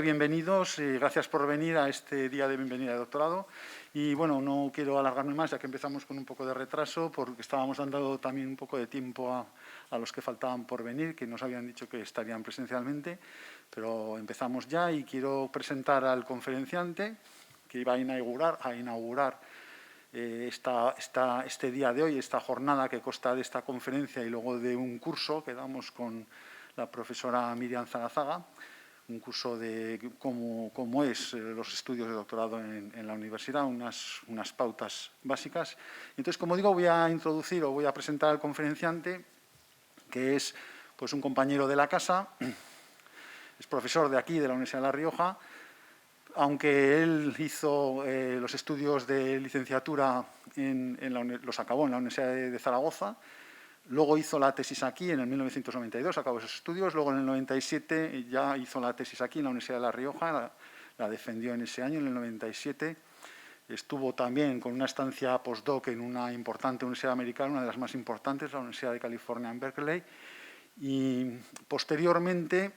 Bienvenidos, gracias por venir a este día de bienvenida de doctorado. Y bueno, no quiero alargarme más, ya que empezamos con un poco de retraso, porque estábamos dando también un poco de tiempo a los que faltaban por venir, que nos habían dicho que estarían presencialmente, pero empezamos ya y quiero presentar al conferenciante que iba a inaugurar este día de hoy, esta jornada que consta de esta conferencia y luego de un curso que damos con la profesora Miriam Zarazaga, un curso de cómo es los estudios de doctorado en la universidad, unas pautas básicas. Entonces, como digo, voy a introducir o voy a presentar al conferenciante, que es pues, un compañero de la casa, es profesor de aquí, de la Universidad de La Rioja, aunque él hizo los estudios de licenciatura, los acabó en la Universidad de Zaragoza. Luego hizo la tesis aquí en el 1992, acabó esos estudios. Luego en el 97 ya hizo la tesis aquí en la Universidad de La Rioja, la defendió en ese año, en el 97. Estuvo también con una estancia postdoc en una importante universidad americana, una de las más importantes, la Universidad de California en Berkeley. Y posteriormente,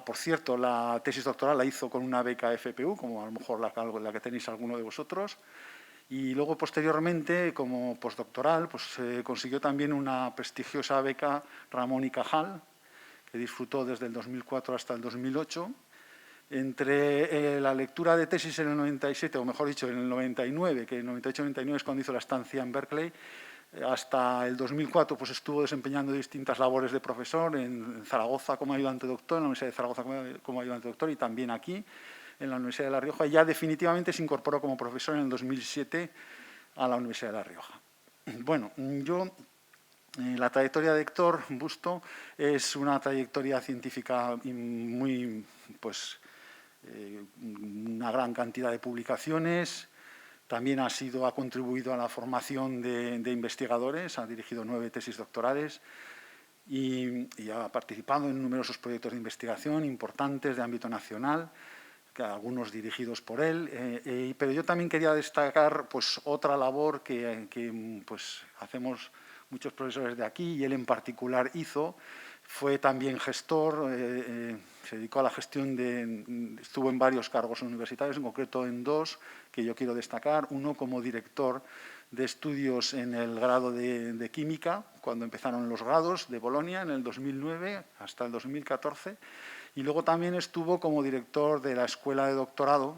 por cierto, la tesis doctoral la hizo con una beca FPU, como a lo mejor la que tenéis alguno de vosotros. Y luego, posteriormente, como postdoctoral, pues, consiguió también una prestigiosa beca Ramón y Cajal, que disfrutó desde el 2004 hasta el 2008. Entre la lectura de tesis en el 97, o mejor dicho, en el 99, que en el 98-99 es cuando hizo la estancia en Berkeley, hasta el 2004 pues, estuvo desempeñando distintas labores de profesor en Zaragoza como ayudante doctor, en la Universidad de Zaragoza como ayudante doctor y también aquí, en la Universidad de La Rioja, y ya definitivamente se incorporó como profesor en el 2007 a la Universidad de La Rioja. Bueno, la trayectoria de Héctor Busto es una trayectoria científica muy, pues, una gran cantidad de publicaciones. También ha contribuido a la formación de investigadores, ha dirigido 9 tesis doctorales y ha participado en numerosos proyectos de investigación importantes de ámbito nacional, algunos dirigidos por él, pero yo también quería destacar pues, otra labor que pues, hacemos muchos profesores de aquí y él en particular hizo. Fue también gestor, se dedicó a la gestión estuvo en varios cargos universitarios, en concreto en 2 que yo quiero destacar. Uno como director de estudios en el grado de Química, cuando empezaron los grados de Bolonia en el 2009 hasta el 2014. Y luego también estuvo como director de la Escuela de Doctorado,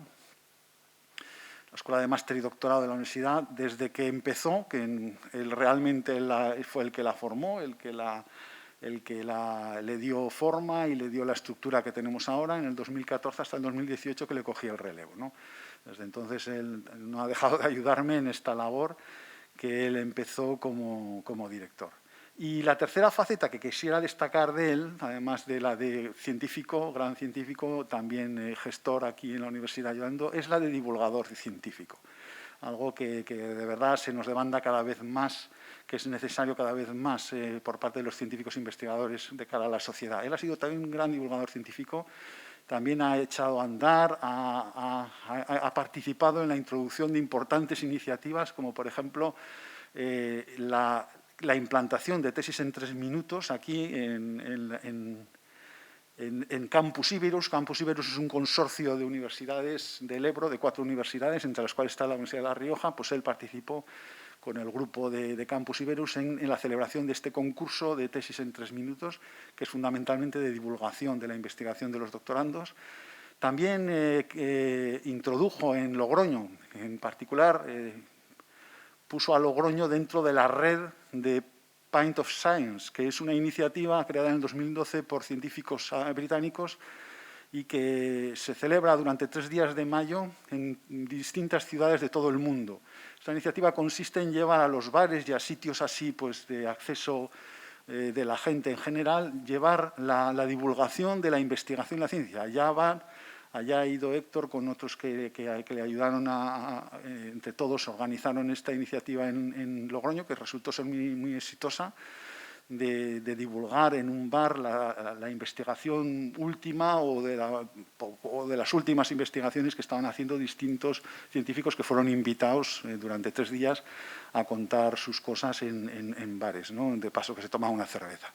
la Escuela de Máster y Doctorado de la Universidad, desde que empezó, que él realmente fue el que la formó, el que le dio forma y le dio la estructura que tenemos ahora, en el 2014 hasta el 2018 que le cogí el relevo, ¿no? Desde entonces él no ha dejado de ayudarme en esta labor que él empezó como director. Y la tercera faceta que quisiera destacar de él, además de la de científico, gran científico, también gestor aquí en la universidad ayudando, es la de divulgador científico. Algo que de verdad se nos demanda cada vez más, que es necesario cada vez más por parte de los científicos investigadores de cara a la sociedad. Él ha sido también un gran divulgador científico, también ha echado a andar, ha participado en la introducción de importantes iniciativas, como por ejemplo la implantación de tesis en 3 minutos aquí en Campus Iberus. Campus Iberus es un consorcio de universidades del Ebro, de 4 universidades, entre las cuales está la Universidad de La Rioja. Pues él participó con el grupo de Campus Iberus en la celebración de este concurso de tesis en 3 minutos, que es fundamentalmente de divulgación de la investigación de los doctorandos. También introdujo en Logroño, en particular, puso a Logroño dentro de la red de Pint of Science, que es una iniciativa creada en el 2012 por científicos británicos y que se celebra durante 3 días de mayo en distintas ciudades de todo el mundo. Esta iniciativa consiste en llevar a los bares y a sitios así pues, de acceso de la gente en general, llevar la divulgación de la investigación y la ciencia. Allá ha ido Héctor con otros que le ayudaron entre todos, organizaron esta iniciativa en Logroño, que resultó ser muy exitosa, de divulgar en un bar la investigación última o de las últimas investigaciones que estaban haciendo distintos científicos que fueron invitados durante 3 días a contar sus cosas en bares, ¿no? De paso que se tomaba una cerveza.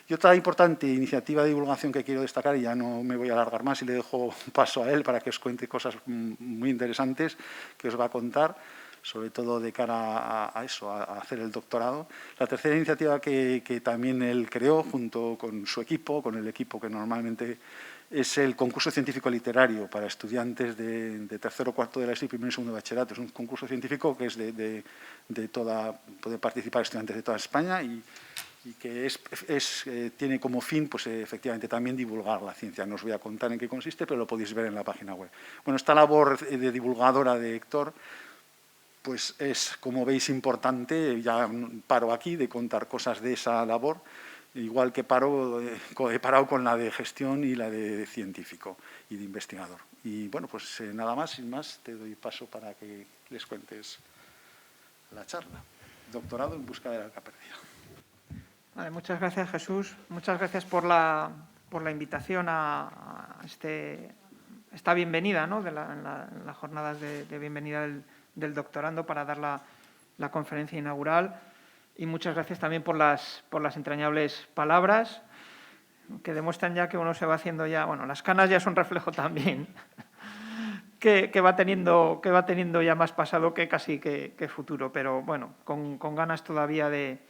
Y otra importante iniciativa de divulgación que quiero destacar, y ya no me voy a alargar más y le dejo paso a él para que os cuente cosas muy interesantes que os va a contar, sobre todo de cara a eso, a hacer el doctorado. La tercera iniciativa que también él creó junto con su equipo, con el equipo que normalmente es el concurso científico literario para estudiantes de tercero o cuarto de la ESO y primero y segundo de bachillerato. Es un concurso científico que es puede participar estudiantes de toda España y que tiene como fin, pues efectivamente, también divulgar la ciencia. No os voy a contar en qué consiste, pero lo podéis ver en la página web. Bueno, esta labor de divulgadora de Héctor, pues es, como veis, importante. Ya paro aquí de contar cosas de esa labor, igual que he parado con la de gestión y la de científico y de investigador. Y bueno, pues nada más, sin más, te doy paso para que les cuentes la charla. Doctorado en busca del arca perdida. Vale, muchas gracias, Jesús. Muchas gracias por la invitación a esta bienvenida, ¿no?, en las jornadas de bienvenida del doctorando para dar la conferencia inaugural. Y muchas gracias también por las entrañables palabras que demuestran ya que uno se va haciendo ya… Bueno, las canas ya son reflejo también que va teniendo ya más pasado que casi que futuro. Pero bueno, con ganas todavía de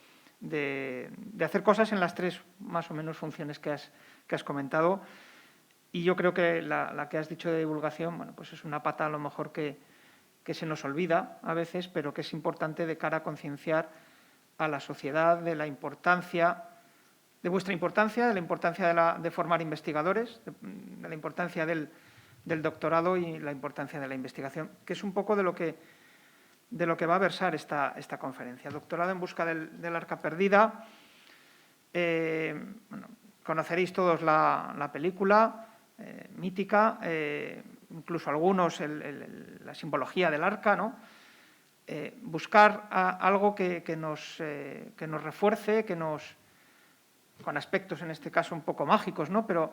hacer cosas en las tres, más o menos, funciones que has comentado. Y yo creo que la que has dicho de divulgación, bueno, pues es una pata a lo mejor que se nos olvida a veces, pero que es importante de cara a concienciar a la sociedad de la importancia, de vuestra importancia, de la importancia de formar investigadores, de la importancia del doctorado y la importancia de la investigación, que es un poco de lo que va a versar esta conferencia. Doctorado en busca del arca perdida. Bueno, conoceréis todos la película mítica, incluso algunos la simbología del arca, ¿no? Buscar algo que nos refuerce, con aspectos en este caso un poco mágicos, ¿no? Pero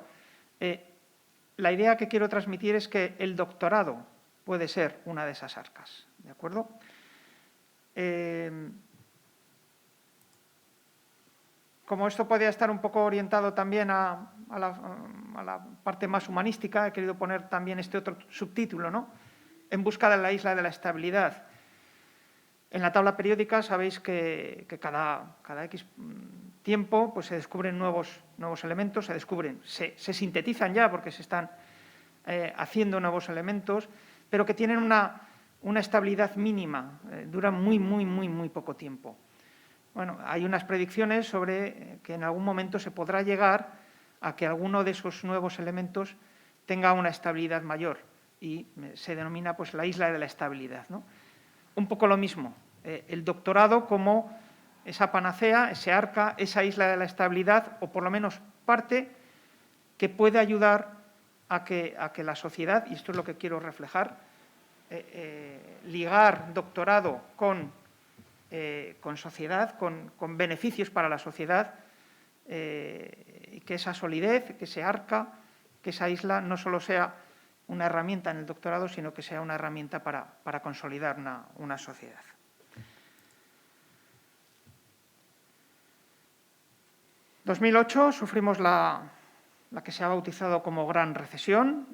la idea que quiero transmitir es que el doctorado puede ser una de esas arcas, ¿de acuerdo? Como esto podría estar un poco orientado también a la parte más humanística, he querido poner también este otro subtítulo, ¿no? En busca de la isla de la estabilidad. En la tabla periódica sabéis que cada X tiempo pues se descubren nuevos elementos, se sintetizan ya porque se están haciendo nuevos elementos, pero que tienen una estabilidad mínima, duran muy poco tiempo. Bueno, hay unas predicciones sobre que en algún momento se podrá llegar a que alguno de esos nuevos elementos tenga una estabilidad mayor y se denomina pues la isla de la estabilidad, ¿no? Un poco lo mismo, el doctorado como esa panacea, ese arca, esa isla de la estabilidad, o por lo menos parte que puede ayudar a que la sociedad, y esto es lo que quiero reflejar, ligar doctorado con sociedad, con beneficios para la sociedad, y que esa solidez, que ese arca, que esa isla no solo sea una herramienta en el doctorado, sino que sea una herramienta para consolidar una sociedad. En 2008 sufrimos la que se ha bautizado como Gran Recesión.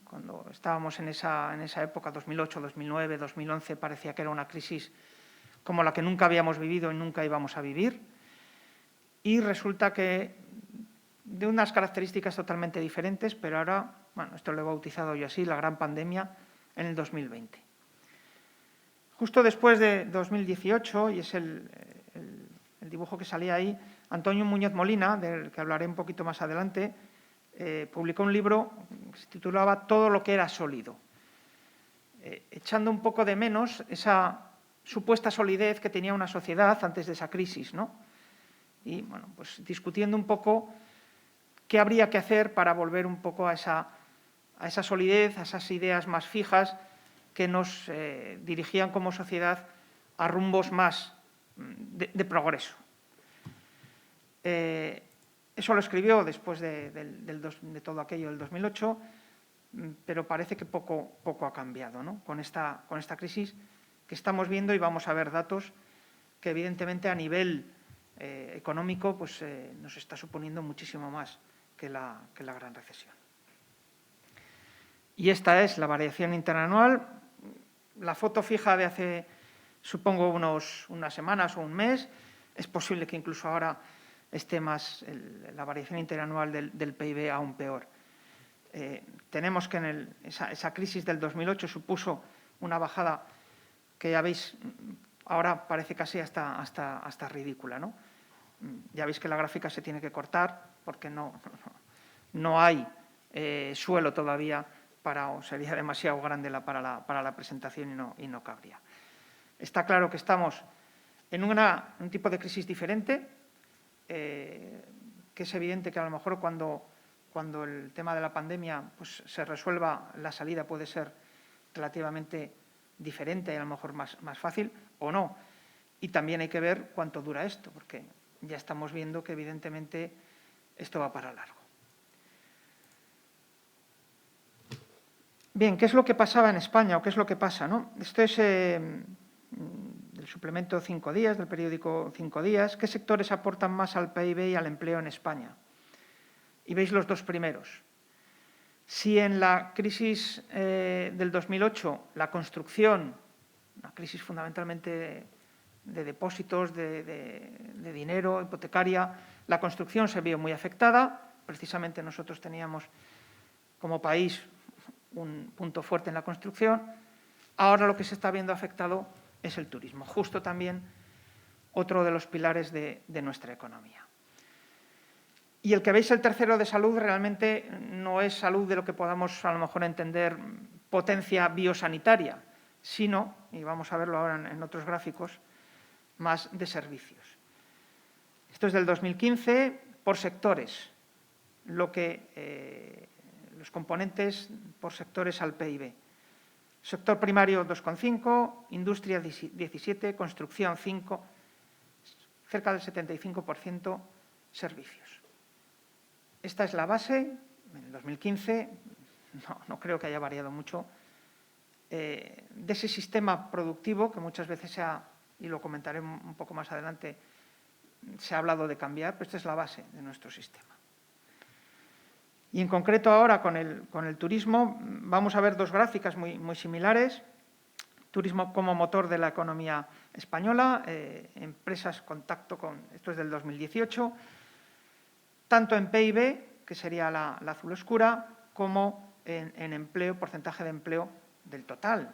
Cuando estábamos en esa época, 2008, 2009, 2011, parecía que era una crisis como la que nunca habíamos vivido y nunca íbamos a vivir. Y resulta que de unas características totalmente diferentes, pero ahora, bueno, esto lo he bautizado yo así, la gran pandemia en el 2020. Justo después de 2018, y es el dibujo que salía ahí, Antonio Muñoz Molina, del que hablaré un poquito más adelante, publicó un libro que se titulaba Todo lo que era sólido, echando un poco de menos esa supuesta solidez que tenía una sociedad antes de esa crisis, ¿no? Y, bueno, pues discutiendo un poco qué habría que hacer para volver un poco a esa solidez, a esas ideas más fijas que nos dirigían como sociedad a rumbos más de progreso. Eso lo escribió después de todo aquello del 2008, pero parece que poco ha cambiado, ¿no? Con esta crisis que estamos viendo, y vamos a ver datos que evidentemente a nivel económico pues, nos está suponiendo muchísimo más que la gran recesión. Y esta es la variación interanual. La foto fija de hace, supongo, unas semanas o un mes. Es posible que incluso ahora esté más la variación interanual del PIB aún peor. Tenemos que esa crisis del 2008 supuso una bajada que ya veis, ahora parece casi hasta ridícula, ¿no? Ya veis que la gráfica se tiene que cortar porque no hay suelo todavía o sería demasiado grande para la presentación y no cabría. Está claro que estamos en un tipo de crisis diferente, que es evidente que a lo mejor cuando el tema de la pandemia pues, se resuelva, la salida puede ser relativamente diferente y a lo mejor más fácil o no. Y también hay que ver cuánto dura esto, porque ya estamos viendo que evidentemente esto va para largo. Bien, ¿qué es lo que pasaba en España o qué es lo que pasa, ¿no? Esto es del suplemento 5 días, del periódico 5 días. ¿Qué sectores aportan más al PIB y al empleo en España? Y veis los dos primeros. Si en la crisis del 2008 la construcción, una crisis fundamentalmente de depósitos, de dinero, hipotecaria, la construcción se vio muy afectada. Precisamente nosotros teníamos como país un punto fuerte en la construcción. Ahora lo que se está viendo afectado es el turismo, justo también otro de los pilares de nuestra economía. Y el que veis el tercero de salud realmente no es salud de lo que podamos a lo mejor entender potencia biosanitaria, sino, y vamos a verlo ahora en otros gráficos, más de servicios. Esto es del 2015 por sectores, los componentes por sectores al PIB. Sector primario 2,5, industria 17, construcción 5, cerca del 75% servicios. Esta es la base, en el 2015, no creo que haya variado mucho, de ese sistema productivo que muchas veces y lo comentaré un poco más adelante, se ha hablado de cambiar, pero esta es la base de nuestro sistema. Y en concreto ahora con el turismo vamos a ver dos gráficas muy similares. Turismo como motor de la economía española, empresas contacto con, esto es del 2018, tanto en PIB, que sería la azul oscura, como en empleo, porcentaje de empleo del total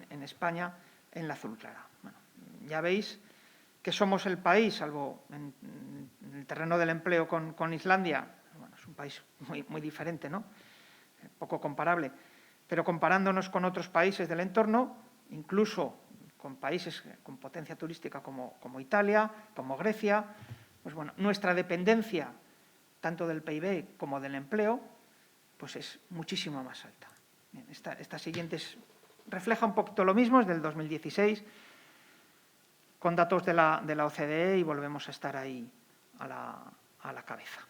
en España, en la azul clara. Bueno, ya veis que somos el país, salvo en el terreno del empleo con Islandia, bueno, es un país muy diferente, ¿no? Poco comparable, pero comparándonos con otros países del entorno, incluso con países con potencia turística como Italia, como Grecia, pues bueno, nuestra dependencia tanto del PIB como del empleo, pues es muchísimo más alta. Bien, esta siguiente refleja un poquito lo mismo, es del 2016, con datos de la OCDE y volvemos a estar ahí a la cabeza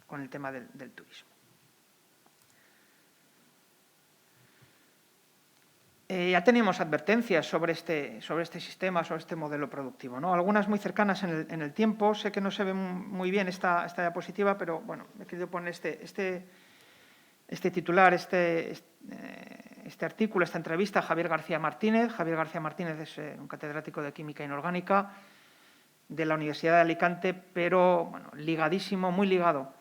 con el tema del turismo. Ya teníamos advertencias sobre este sistema, sobre este modelo productivo, ¿no? Algunas muy cercanas en el tiempo. Sé que no se ve muy bien esta diapositiva, pero bueno, he querido poner este titular, este artículo, esta entrevista a Javier García Martínez. Javier García Martínez es un catedrático de Química Inorgánica de la Universidad de Alicante, pero bueno, ligadísimo, muy ligado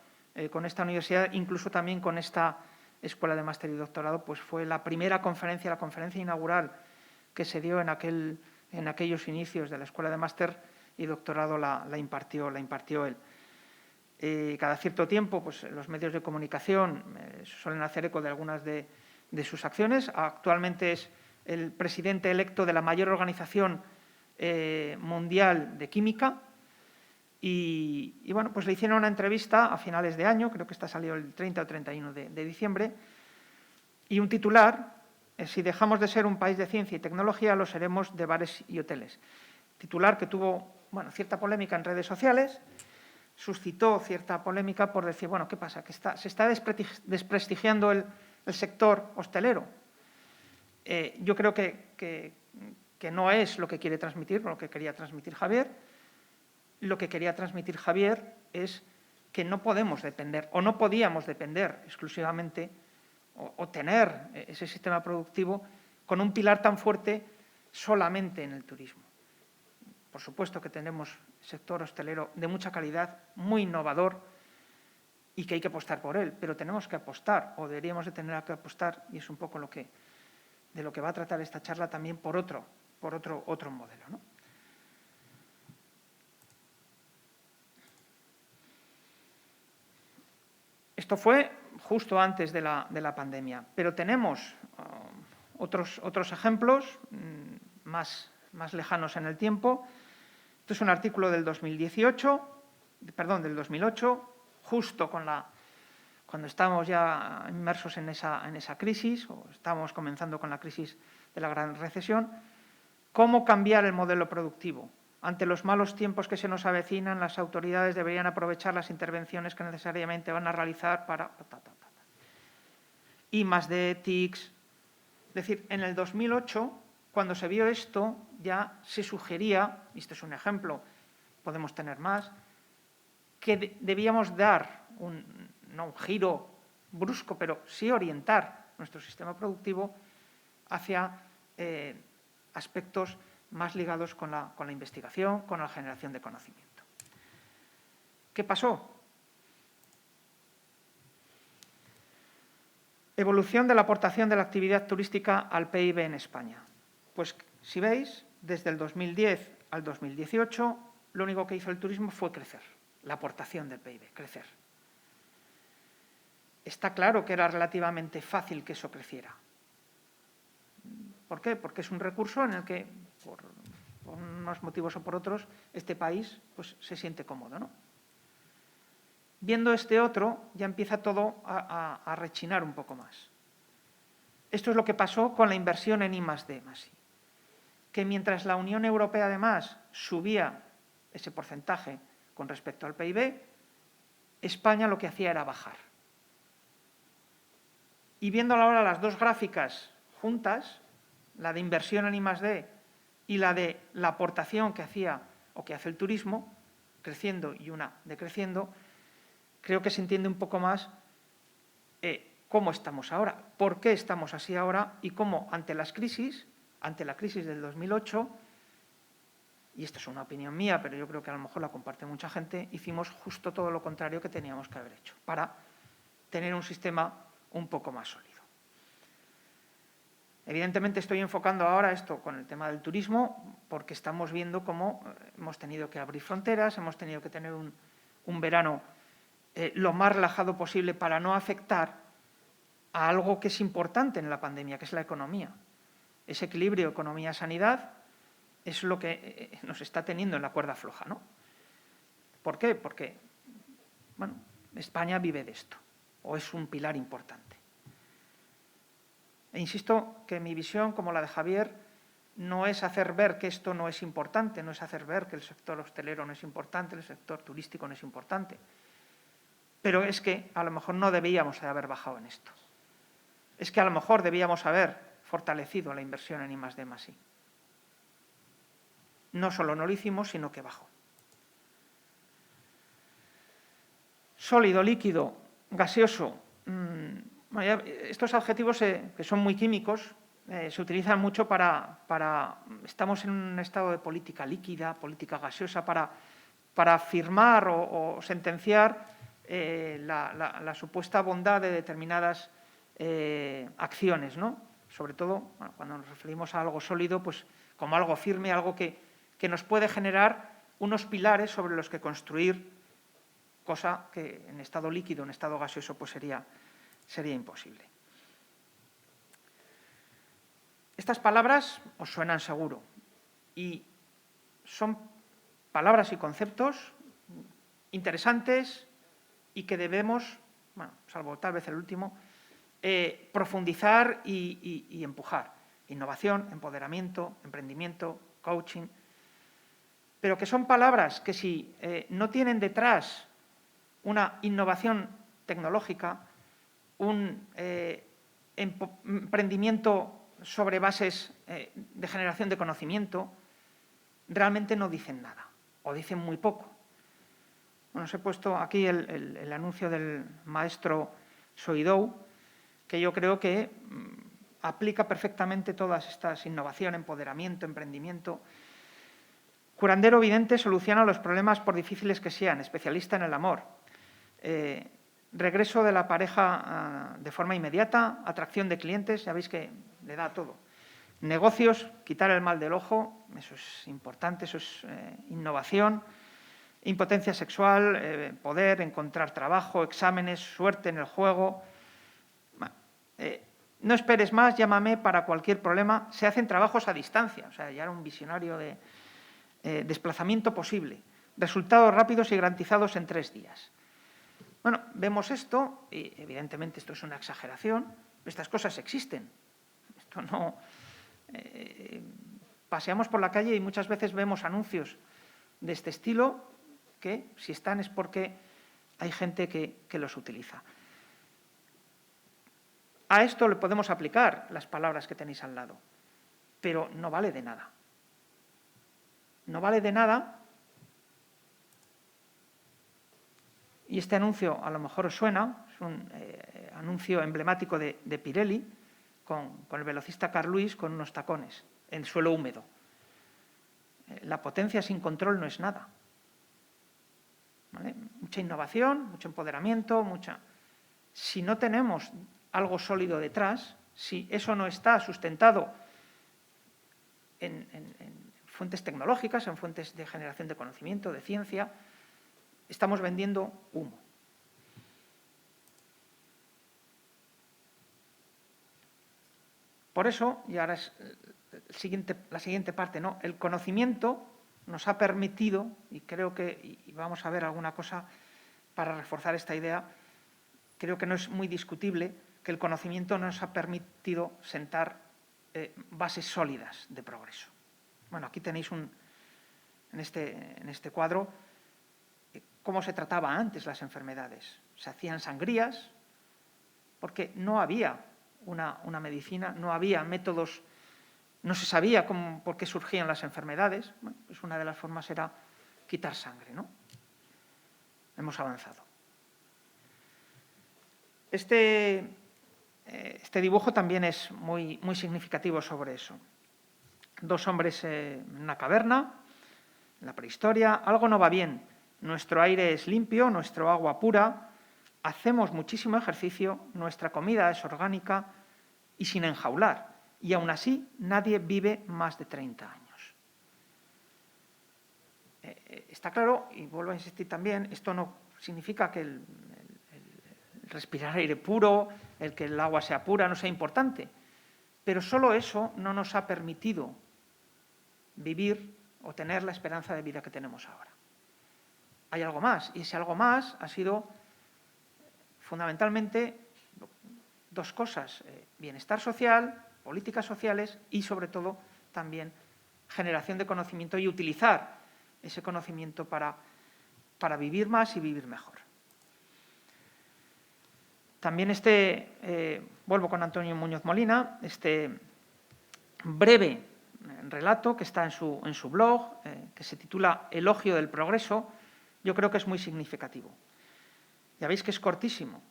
con esta universidad, incluso también con esta Escuela de Máster y Doctorado, pues fue la primera conferencia, la conferencia inaugural que se dio en aquellos inicios de la Escuela de Máster y Doctorado la impartió él. Cada cierto tiempo, pues los medios de comunicación suelen hacer eco de algunas de sus acciones. Actualmente es el presidente electo de la mayor organización mundial de química. Y bueno, pues le hicieron una entrevista a finales de año, creo que esta salió el 30 o 31 de diciembre, y un titular, si dejamos de ser un país de ciencia y tecnología, lo seremos de bares y hoteles. Titular que tuvo cierta polémica en redes sociales, suscitó cierta polémica por decir, bueno, ¿qué pasa? Que se está desprestigiando el sector hostelero. Yo creo que no es lo que quiere transmitir, lo que quería transmitir Javier. lo que quería transmitir Javier es que no podemos depender o no podíamos depender exclusivamente o tener ese sistema productivo con un pilar tan fuerte solamente en el turismo. Por supuesto que tenemos sector hostelero de mucha calidad, muy innovador y que hay que apostar por él, pero tenemos que apostar o deberíamos de tener que apostar, y es un poco de lo que va a tratar esta charla, también por otro modelo, ¿no? Esto fue justo antes de la pandemia, pero tenemos otros ejemplos más lejanos en el tiempo. Esto es un artículo del 2008, justo cuando estábamos ya inmersos en esa crisis, o estábamos comenzando con la crisis de la gran recesión. ¿Cómo cambiar el modelo productivo? Ante los malos tiempos que se nos avecinan, las autoridades deberían aprovechar las intervenciones que necesariamente van a realizar para… I+D, TICs. Es decir, en el 2008, cuando se vio esto, ya se sugería, y este es un ejemplo, podemos tener más, que debíamos dar no un giro brusco, pero sí orientar nuestro sistema productivo hacia aspectos más ligados con la investigación, con la generación de conocimiento. ¿Qué pasó? Evolución de la aportación de la actividad turística al PIB en España. Pues, si veis, desde el 2010 al 2018, lo único que hizo el turismo fue crecer, la aportación del PIB, crecer. Está claro que era relativamente fácil que eso creciera. ¿Por qué? Porque es un recurso en el que, por unos motivos o por otros, este país pues, se siente cómodo, ¿no? Viendo este otro, ya empieza todo a rechinar un poco más. Esto es lo que pasó con la inversión en I+D+I. Que mientras la Unión Europea, además, subía ese porcentaje con respecto al PIB, España lo que hacía era bajar. Y viendo ahora las dos gráficas juntas, la de inversión en I+D y la de la aportación que hacía o que hace el turismo, creciendo y una decreciendo, creo que se entiende un poco más cómo estamos ahora, por qué estamos así ahora y cómo ante la crisis del 2008, y esto es una opinión mía, pero yo creo que a lo mejor la comparte mucha gente, hicimos justo todo lo contrario que teníamos que haber hecho para tener un sistema un poco más sólido. Evidentemente estoy enfocando ahora esto con el tema del turismo porque estamos viendo cómo hemos tenido que abrir fronteras, hemos tenido que tener un verano lo más relajado posible para no afectar a algo que es importante en la pandemia, que es la economía. Ese equilibrio economía-sanidad es lo que nos está teniendo en la cuerda floja, ¿no? ¿Por qué? Porque, bueno, España vive de esto, o es un pilar importante. E insisto que mi visión, como la de Javier, no es hacer ver que esto no es importante, no es hacer ver que el sector hostelero no es importante, el sector turístico no es importante. Pero es que a lo mejor no debíamos de haber bajado en esto. Es que a lo mejor debíamos haber fortalecido la inversión en I+D+I. No solo no lo hicimos, sino que bajó. Sólido, líquido, gaseoso. Estos adjetivos que son muy químicos se utilizan mucho estamos en un estado de política líquida, política gaseosa, para afirmar o sentenciar la supuesta bondad de determinadas acciones, ¿no? Sobre todo, bueno, cuando nos referimos a algo sólido, pues como algo firme, algo que nos puede generar unos pilares sobre los que construir, cosa que en estado líquido, en estado gaseoso, pues sería imposible. Estas palabras os suenan seguro y son palabras y conceptos interesantes y que debemos, bueno, salvo tal vez el último, profundizar y empujar. Innovación, empoderamiento, emprendimiento, coaching, pero que son palabras que si no tienen detrás una innovación tecnológica, un emprendimiento sobre bases de generación de conocimiento, realmente no dicen nada o dicen muy poco. Bueno, os he puesto aquí el anuncio del maestro Soidou, que yo creo que aplica perfectamente todas estas innovación, empoderamiento, emprendimiento. Curandero vidente soluciona los problemas por difíciles que sean, especialista en el amor. Regreso de la pareja de forma inmediata, atracción de clientes, ya veis que le da todo. Negocios, quitar el mal del ojo, eso es importante, eso es innovación. Impotencia sexual, poder, encontrar trabajo, exámenes, suerte en el juego. No esperes más, llámame para cualquier problema. Se hacen trabajos a distancia, o sea, ya era un visionario de desplazamiento posible. Resultados rápidos y garantizados en 3 días. Bueno, vemos esto, y evidentemente esto es una exageración, pero estas cosas existen. Esto no… paseamos por la calle y muchas veces vemos anuncios de este estilo que, si están, es porque hay gente que los utiliza. A esto le podemos aplicar las palabras que tenéis al lado, pero no vale de nada. No vale de nada, y este anuncio a lo mejor os suena, es un anuncio emblemático de Pirelli, con el velocista Carl Lewis con unos tacones en suelo húmedo. La potencia sin control no es nada. ¿Vale? Mucha innovación, mucho empoderamiento, Si no tenemos algo sólido detrás, si eso no está sustentado en fuentes tecnológicas, en fuentes de generación de conocimiento, de ciencia, estamos vendiendo humo. Por eso, y ahora es la siguiente parte, ¿no? El conocimiento nos ha permitido, y creo que, y vamos a ver alguna cosa para reforzar esta idea, creo que no es muy discutible que el conocimiento nos ha permitido sentar bases sólidas de progreso. Bueno, aquí tenéis en este cuadro cómo se trataban antes las enfermedades. Se hacían sangrías porque no había una medicina, no había métodos, no se sabía por qué surgían las enfermedades. Bueno, pues una de las formas era quitar sangre, ¿no? Hemos avanzado. Este dibujo también es muy significativo sobre eso. 2 hombres en una caverna, en la prehistoria. Algo no va bien. Nuestro aire es limpio, nuestro agua pura, hacemos muchísimo ejercicio, nuestra comida es orgánica y sin enjaular. Y aún así, nadie vive más de 30 años. Está claro, y vuelvo a insistir también, esto no significa que el respirar aire puro, el que el agua sea pura, no sea importante. Pero solo eso no nos ha permitido vivir o tener la esperanza de vida que tenemos ahora. Hay algo más, y ese algo más ha sido fundamentalmente 2 cosas: bienestar social, políticas sociales y, sobre todo, también generación de conocimiento y utilizar ese conocimiento para vivir más y vivir mejor. También vuelvo con Antonio Muñoz Molina, este breve relato que está en su blog, que se titula Elogio del progreso, yo creo que es muy significativo. Ya veis que es cortísimo.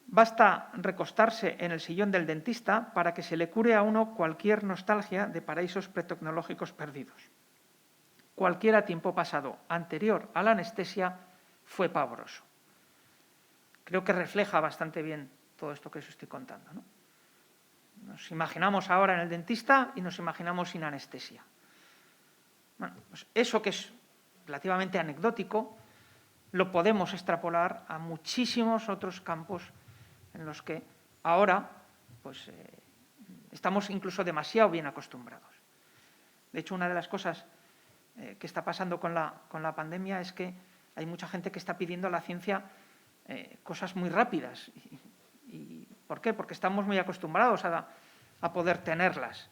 Basta recostarse en el sillón del dentista para que se le cure a uno cualquier nostalgia de paraísos pretecnológicos perdidos. Cualquier tiempo pasado anterior a la anestesia fue pavoroso. Creo que refleja bastante bien todo esto que os estoy contando, ¿no? Nos imaginamos ahora en el dentista y nos imaginamos sin anestesia. Bueno, pues eso que es relativamente anecdótico lo podemos extrapolar a muchísimos otros campos en los que ahora pues, estamos incluso demasiado bien acostumbrados. De hecho, una de las cosas que está pasando con la pandemia es que hay mucha gente que está pidiendo a la ciencia cosas muy rápidas. ¿Y por qué? Porque estamos muy acostumbrados a poder tenerlas.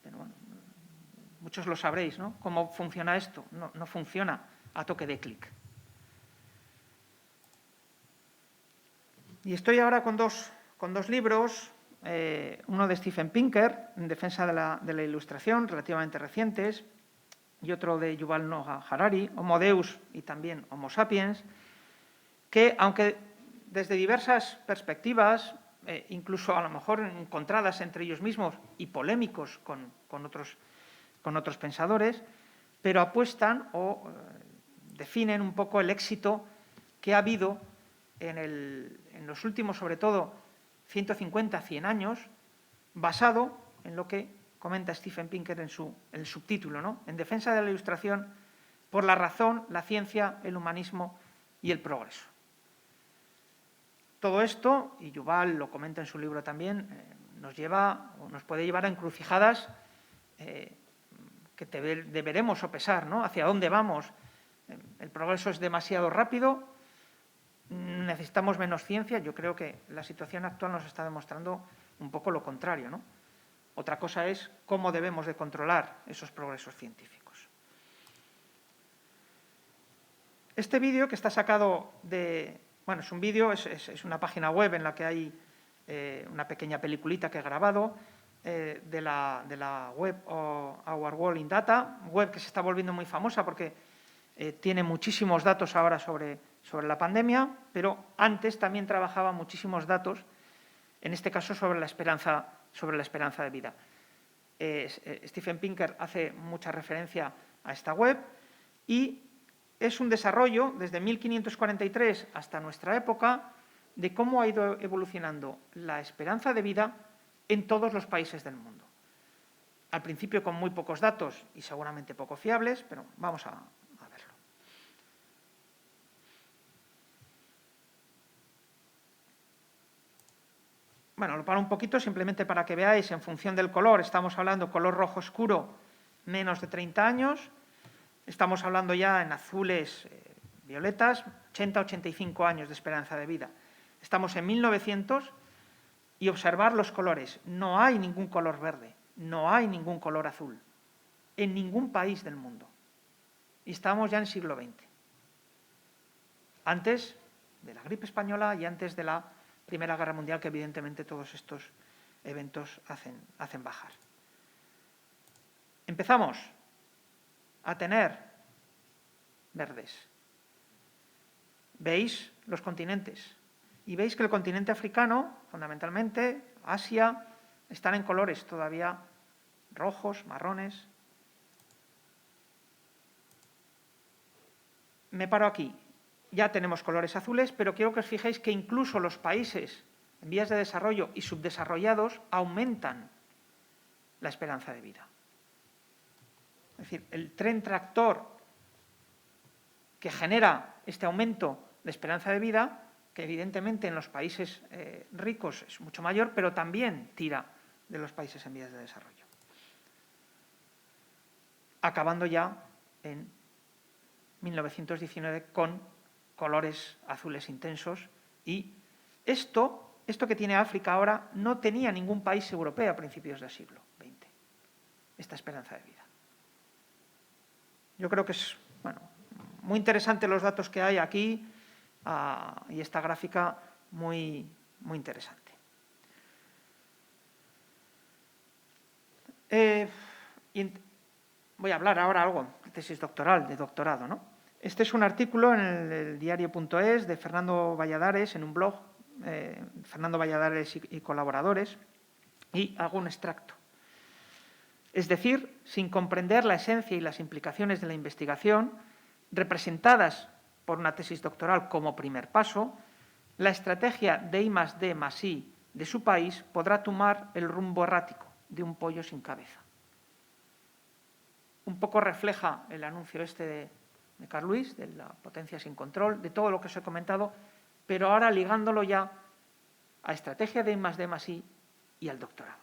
Pero bueno, muchos lo sabréis, ¿no? ¿Cómo funciona esto? No funciona a toque de clic. Y estoy ahora con dos libros, uno de Steven Pinker, en defensa de la ilustración, relativamente recientes, y otro de Yuval Noah Harari, Homo Deus y también Homo Sapiens, que, aunque desde diversas perspectivas, incluso a lo mejor encontradas entre ellos mismos y polémicos con otros pensadores, pero apuestan o definen un poco el éxito que ha habido en los últimos, sobre todo, 150, 100 años, basado en lo que comenta Steven Pinker en el subtítulo, ¿no? En defensa de la Ilustración por la razón, la ciencia, el humanismo y el progreso. Todo esto, y Yuval lo comenta en su libro también, nos puede llevar a encrucijadas que deberemos sopesar, ¿no? Hacia dónde vamos. El progreso es demasiado rápido, necesitamos menos ciencia. Yo creo que la situación actual nos está demostrando un poco lo contrario, ¿no? Otra cosa es cómo debemos de controlar esos progresos científicos. Este vídeo, que está sacado de… Bueno, es un vídeo, es una página web en la que hay una pequeña peliculita que he grabado de la web Our World in Data, web que se está volviendo muy famosa porque tiene muchísimos datos ahora sobre la pandemia, pero antes también trabajaba muchísimos datos, en este caso sobre la esperanza de vida. Steven Pinker hace mucha referencia a esta web y es un desarrollo desde 1543 hasta nuestra época de cómo ha ido evolucionando la esperanza de vida en todos los países del mundo. Al principio con muy pocos datos y seguramente poco fiables, pero vamos a verlo. Bueno, lo paro un poquito simplemente para que veáis en función del color. Estamos hablando color rojo oscuro, menos de 30 años. Estamos hablando ya en azules, violetas, 80-85 años de esperanza de vida. Estamos en 1900 y observar los colores. No hay ningún color verde, no hay ningún color azul en ningún país del mundo. Y estamos ya en siglo XX. Antes de la gripe española y antes de la Primera Guerra Mundial, que evidentemente todos estos eventos hacen bajar. Empezamos a tener verdes. Veis los continentes y veis que el continente africano, fundamentalmente, Asia, están en colores todavía rojos, marrones. Me paro aquí. Ya tenemos colores azules, pero quiero que os fijéis que incluso los países en vías de desarrollo y subdesarrollados aumentan la esperanza de vida. Es decir, el tren tractor que genera este aumento de esperanza de vida, que evidentemente en los países ricos es mucho mayor, pero también tira de los países en vías de desarrollo. Acabando ya en 1919 con colores azules intensos, y esto que tiene África ahora no tenía ningún país europeo a principios del siglo XX, esta esperanza de vida. Yo creo que es muy interesante los datos que hay aquí y esta gráfica muy interesante. Voy a hablar ahora algo de tesis doctoral, de doctorado, ¿no? Este es un artículo en el diario.es de Fernando Valladares, en un blog, Fernando Valladares y colaboradores, y hago un extracto. Es decir, sin comprender la esencia y las implicaciones de la investigación, representadas por una tesis doctoral como primer paso, la estrategia de I+D+I de su país podrá tomar el rumbo errático de un pollo sin cabeza. Un poco refleja el anuncio de Carl Lewis, de la potencia sin control, de todo lo que os he comentado, pero ahora ligándolo ya a estrategia de I+D+I y al doctorado.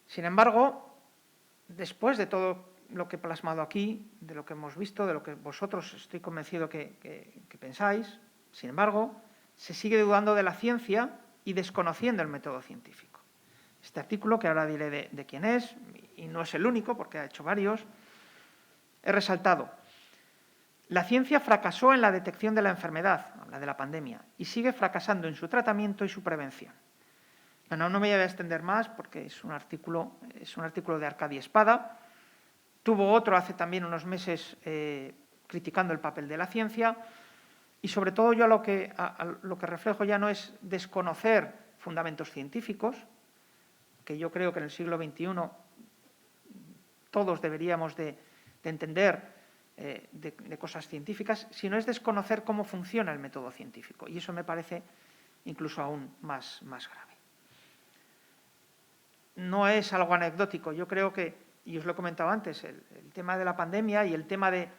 Sin embargo, después de todo lo que he plasmado aquí, de lo que hemos visto, de lo que vosotros estoy convencido que pensáis, sin embargo, se sigue dudando de la ciencia y desconociendo el método científico. Este artículo, que ahora diré de quién es, y no es el único porque ha hecho varios, he resaltado: la ciencia fracasó en la detección de la enfermedad, la de la pandemia, y sigue fracasando en su tratamiento y su prevención. Bueno, no me voy a extender más porque es un artículo de Arcadi Espada. Tuvo otro hace también unos meses criticando el papel de la ciencia y, sobre todo, yo lo que reflejo ya no es desconocer fundamentos científicos, que yo creo que en el siglo XXI todos deberíamos de entender de cosas científicas, sino es desconocer cómo funciona el método científico. Y eso me parece incluso aún más grave. No es algo anecdótico. Yo creo que, y os lo he comentado antes, el tema de la pandemia y el tema de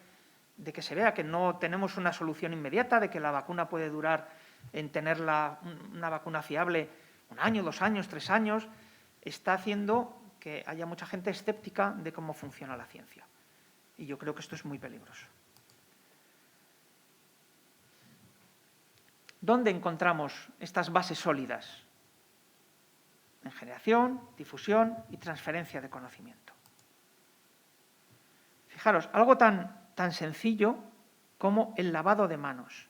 que se vea que no tenemos una solución inmediata, de que la vacuna puede durar en tener una vacuna fiable 1 año, 2 años, 3 años, está haciendo que haya mucha gente escéptica de cómo funciona la ciencia. Y yo creo que esto es muy peligroso. ¿Dónde encontramos estas bases sólidas? En generación, difusión y transferencia de conocimiento. Fijaros, algo tan sencillo como el lavado de manos.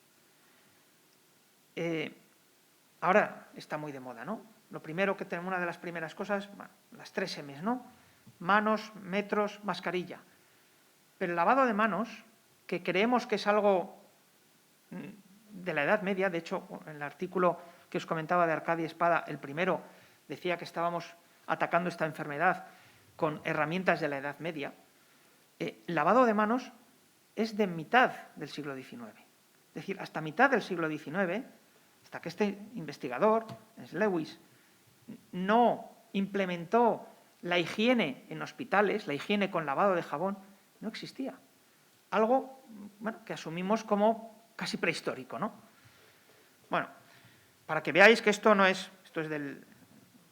Ahora está muy de moda, ¿no? Lo primero que tenemos, una de las primeras cosas, bueno, las 3 M's, ¿no? Manos, metros, mascarilla. Pero el lavado de manos, que creemos que es algo de la Edad Media, de hecho, en el artículo que os comentaba de Arcadi Espada, el primero decía que estábamos atacando esta enfermedad con herramientas de la Edad Media. El lavado de manos es de mitad del siglo XIX. Es decir, hasta mitad del siglo XIX, hasta que este investigador, Lewis, no implementó la higiene en hospitales, la higiene con lavado de jabón, no existía. Algo, bueno, que asumimos como casi prehistórico, ¿no? Bueno, para que veáis que esto es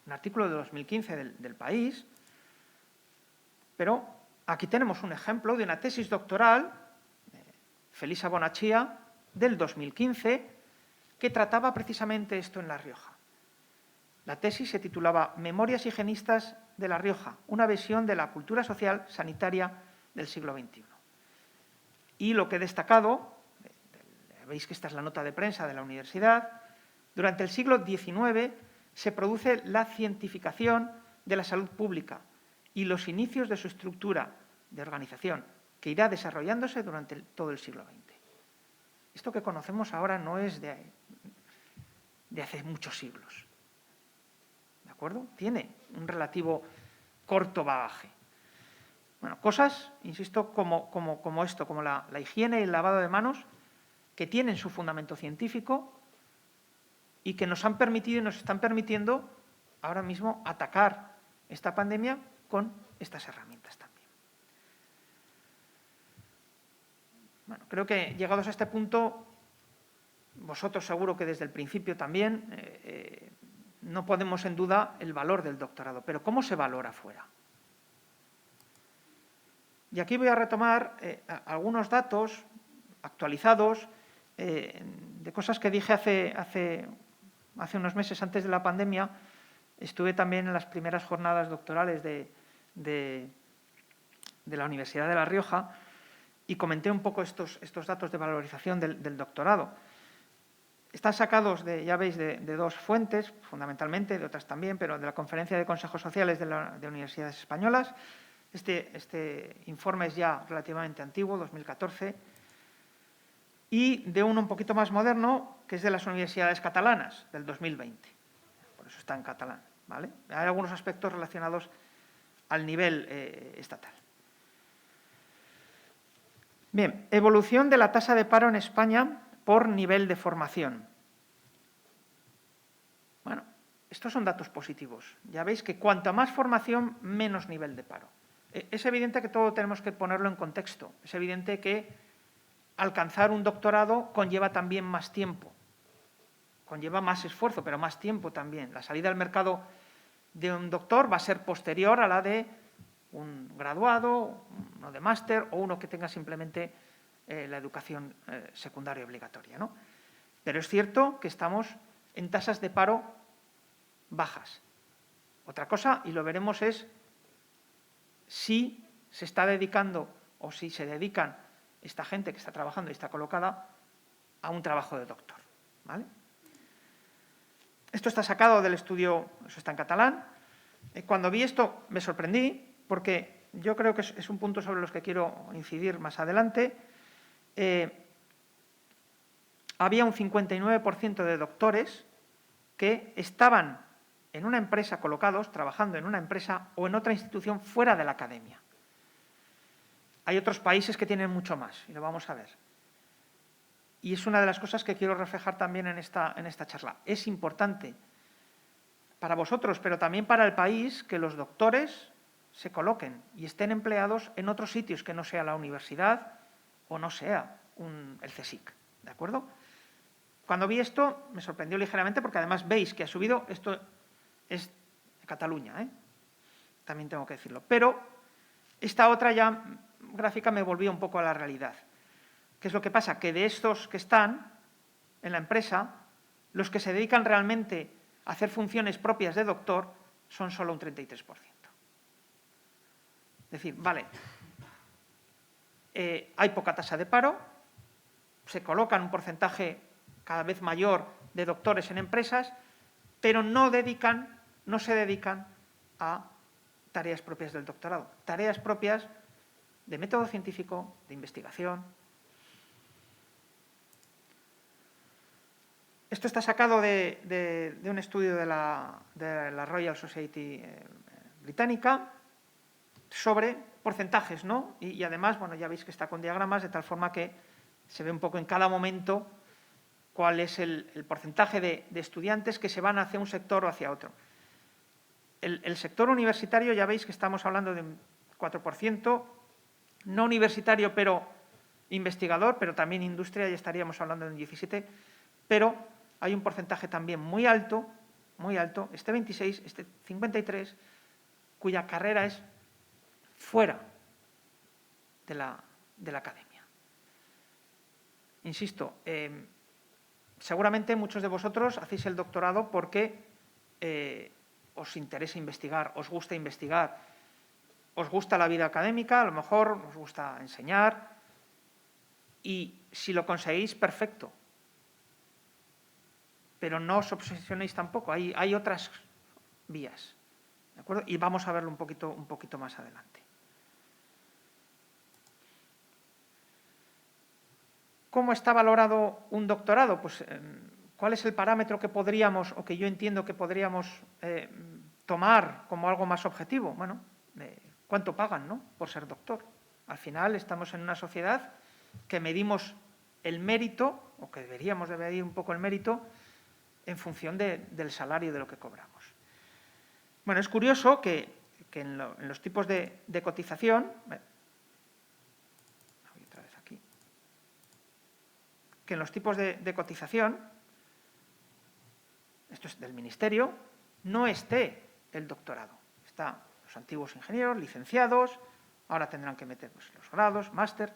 un artículo de 2015 del País, pero aquí tenemos un ejemplo de una tesis doctoral, Felisa Bonachia, del 2015, que trataba precisamente esto en La Rioja. La tesis se titulaba Memorias higienistas de La Rioja, una visión de la cultura social sanitaria del siglo XXI. Y lo que he destacado, veis que esta es la nota de prensa de la universidad, durante el siglo XIX se produce la cientificación de la salud pública y los inicios de su estructura de organización, que irá desarrollándose durante todo el siglo XX. Esto que conocemos ahora no es de hace muchos siglos. ¿De acuerdo? Tiene un relativo corto bagaje. Bueno, cosas, insisto, como esto, como la higiene y el lavado de manos, que tienen su fundamento científico y que nos han permitido y nos están permitiendo ahora mismo atacar esta pandemia con estas herramientas también. Bueno, creo que llegados a este punto, vosotros seguro que desde el principio también, no ponemos en duda el valor del doctorado, pero ¿cómo se valora fuera? Y aquí voy a retomar algunos datos actualizados de cosas que dije hace unos meses antes de la pandemia. Estuve también en las primeras jornadas doctorales de la Universidad de La Rioja y comenté un poco estos datos de valorización del doctorado. Están sacados, ya veis, de 2 fuentes, fundamentalmente, de otras también, pero de la Conferencia de Consejos Sociales de Universidades Españolas. Este informe es ya relativamente antiguo, 2014, y de uno un poquito más moderno, que es de las universidades catalanas, del 2020. Por eso está en catalán, ¿vale? Hay algunos aspectos relacionados al nivel estatal. Bien, evolución de la tasa de paro en España por nivel de formación. Bueno, estos son datos positivos. Ya veis que cuanta más formación, menos nivel de paro. Es evidente que todo tenemos que ponerlo en contexto. Es evidente que alcanzar un doctorado conlleva también más tiempo. Conlleva más esfuerzo, pero más tiempo también. La salida al mercado de un doctor va a ser posterior a la de un graduado, uno de máster o uno que tenga simplemente la educación secundaria obligatoria, ¿no? Pero es cierto que estamos en tasas de paro bajas. Otra cosa, y lo veremos, es si se está dedicando o si se dedican esta gente que está trabajando y está colocada a un trabajo de doctor, ¿vale? Esto está sacado del estudio, eso está en catalán. Cuando vi esto me sorprendí porque yo creo que es un punto sobre los que quiero incidir más adelante. Había un 59% de doctores que estaban en una empresa colocados, trabajando en una empresa o en otra institución fuera de la academia. Hay otros países que tienen mucho más, y lo vamos a ver. Y es una de las cosas que quiero reflejar también en esta charla. Es importante para vosotros, pero también para el país, que los doctores se coloquen y estén empleados en otros sitios que no sea la universidad o no sea el CSIC. ¿De acuerdo? Cuando vi esto me sorprendió ligeramente porque además veis que ha subido, esto es de Cataluña, también tengo que decirlo. Pero esta otra ya gráfica me volvió un poco a la realidad. ¿Qué es lo que pasa? Que de estos que están en la empresa, los que se dedican realmente a hacer funciones propias de doctor son solo un 33%. Es decir, vale, hay poca tasa de paro, se colocan un porcentaje cada vez mayor de doctores en empresas, pero no se dedican a tareas propias del doctorado, tareas propias de método científico, de investigación. Esto está sacado de un estudio de la Royal Society británica sobre porcentajes, ¿no? Y además, bueno, ya veis que está con diagramas, de tal forma que se ve un poco en cada momento cuál es el porcentaje de estudiantes que se van hacia un sector o hacia otro. El sector universitario, ya veis que estamos hablando de un 4%, no universitario, pero investigador, pero también industria, ya estaríamos hablando de un 17%, pero hay un porcentaje también muy alto, este 26, este 53, cuya carrera es fuera de la academia. Insisto, seguramente muchos de vosotros hacéis el doctorado porque os interesa investigar, os gusta investigar, os gusta la vida académica, a lo mejor os gusta enseñar, y si lo conseguís, perfecto. Pero no os obsesionéis tampoco, hay otras vías, ¿de acuerdo? Y vamos a verlo un poquito más adelante. ¿Cómo está valorado un doctorado? Pues, ¿cuál es el parámetro que podríamos, o que yo entiendo que podríamos tomar como algo más objetivo? Bueno, ¿cuánto pagan, no?, por ser doctor? Al final estamos en una sociedad que medimos el mérito, o que deberíamos de medir un poco el mérito, en función del salario de lo que cobramos. Bueno, es curioso que en los tipos de cotización, voy otra vez aquí, que en los tipos de cotización, esto es del Ministerio, no esté el doctorado. Están los antiguos ingenieros, licenciados, ahora tendrán que meter pues, los grados, máster,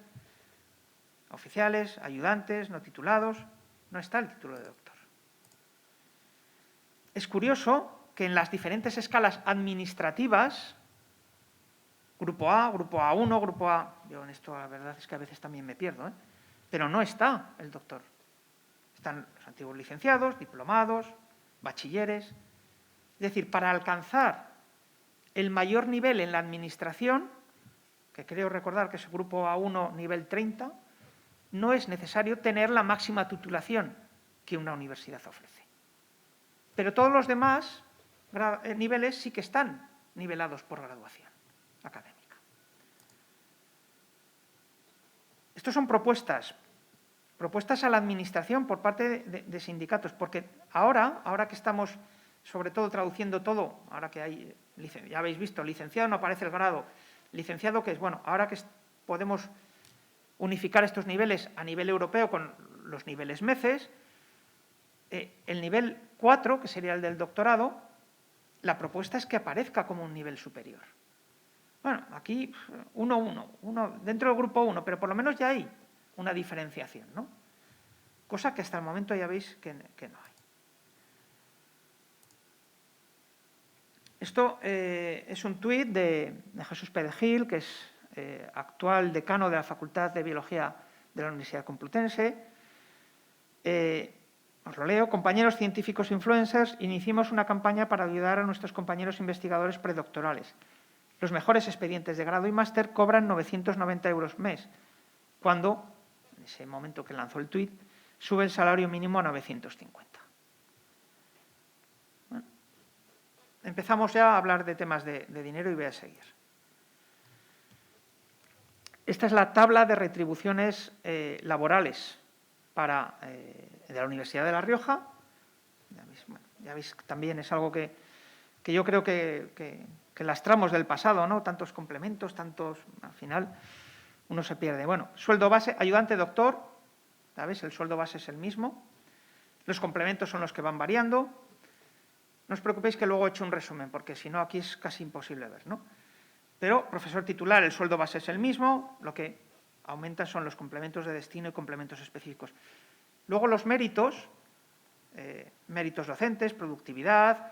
oficiales, ayudantes, no titulados, no está el título de doctor. Es curioso que en las diferentes escalas administrativas, grupo A, grupo A1, grupo A… Yo en esto la verdad es que a veces también me pierdo, pero no está el doctor. Están los antiguos licenciados, diplomados, bachilleres. Es decir, para alcanzar el mayor nivel en la administración, que creo recordar que es el grupo A1 nivel 30, no es necesario tener la máxima titulación que una universidad ofrece. Pero todos los demás niveles sí que están nivelados por graduación académica. Estos son propuestas a la administración por parte de sindicatos, porque ahora que estamos sobre todo traduciendo todo, ahora que hay, ya habéis visto, licenciado no aparece el grado, licenciado que es, bueno, ahora que podemos unificar estos niveles a nivel europeo con los niveles MECES, el nivel 4, que sería el del doctorado, la propuesta es que aparezca como un nivel superior. Bueno, aquí 1, dentro del grupo 1, pero por lo menos ya hay una diferenciación, ¿no? Cosa que hasta el momento ya veis que no hay. Esto es un tuit de Jesús Perejil, que es actual decano de la Facultad de Biología de la Universidad Complutense, Os lo leo. Compañeros científicos influencers, iniciamos una campaña para ayudar a nuestros compañeros investigadores predoctorales. Los mejores expedientes de grado y máster cobran 990 € mes, cuando, en ese momento que lanzó el tuit, sube el salario mínimo a 950. Bueno, empezamos ya a hablar de temas de dinero y voy a seguir. Esta es la tabla de retribuciones laborales de la Universidad de La Rioja. Ya veis, también es algo que yo creo que lastramos del pasado, ¿no? Tantos complementos, tantos… Al final uno se pierde. Bueno, sueldo base, ayudante doctor, ¿sabes? El sueldo base es el mismo. Los complementos son los que van variando. No os preocupéis que luego he hecho un resumen, porque si no aquí es casi imposible ver, ¿no? Pero profesor titular, el sueldo base es el mismo, lo que aumenta son los complementos de destino y complementos específicos. Luego los méritos, méritos docentes, productividad,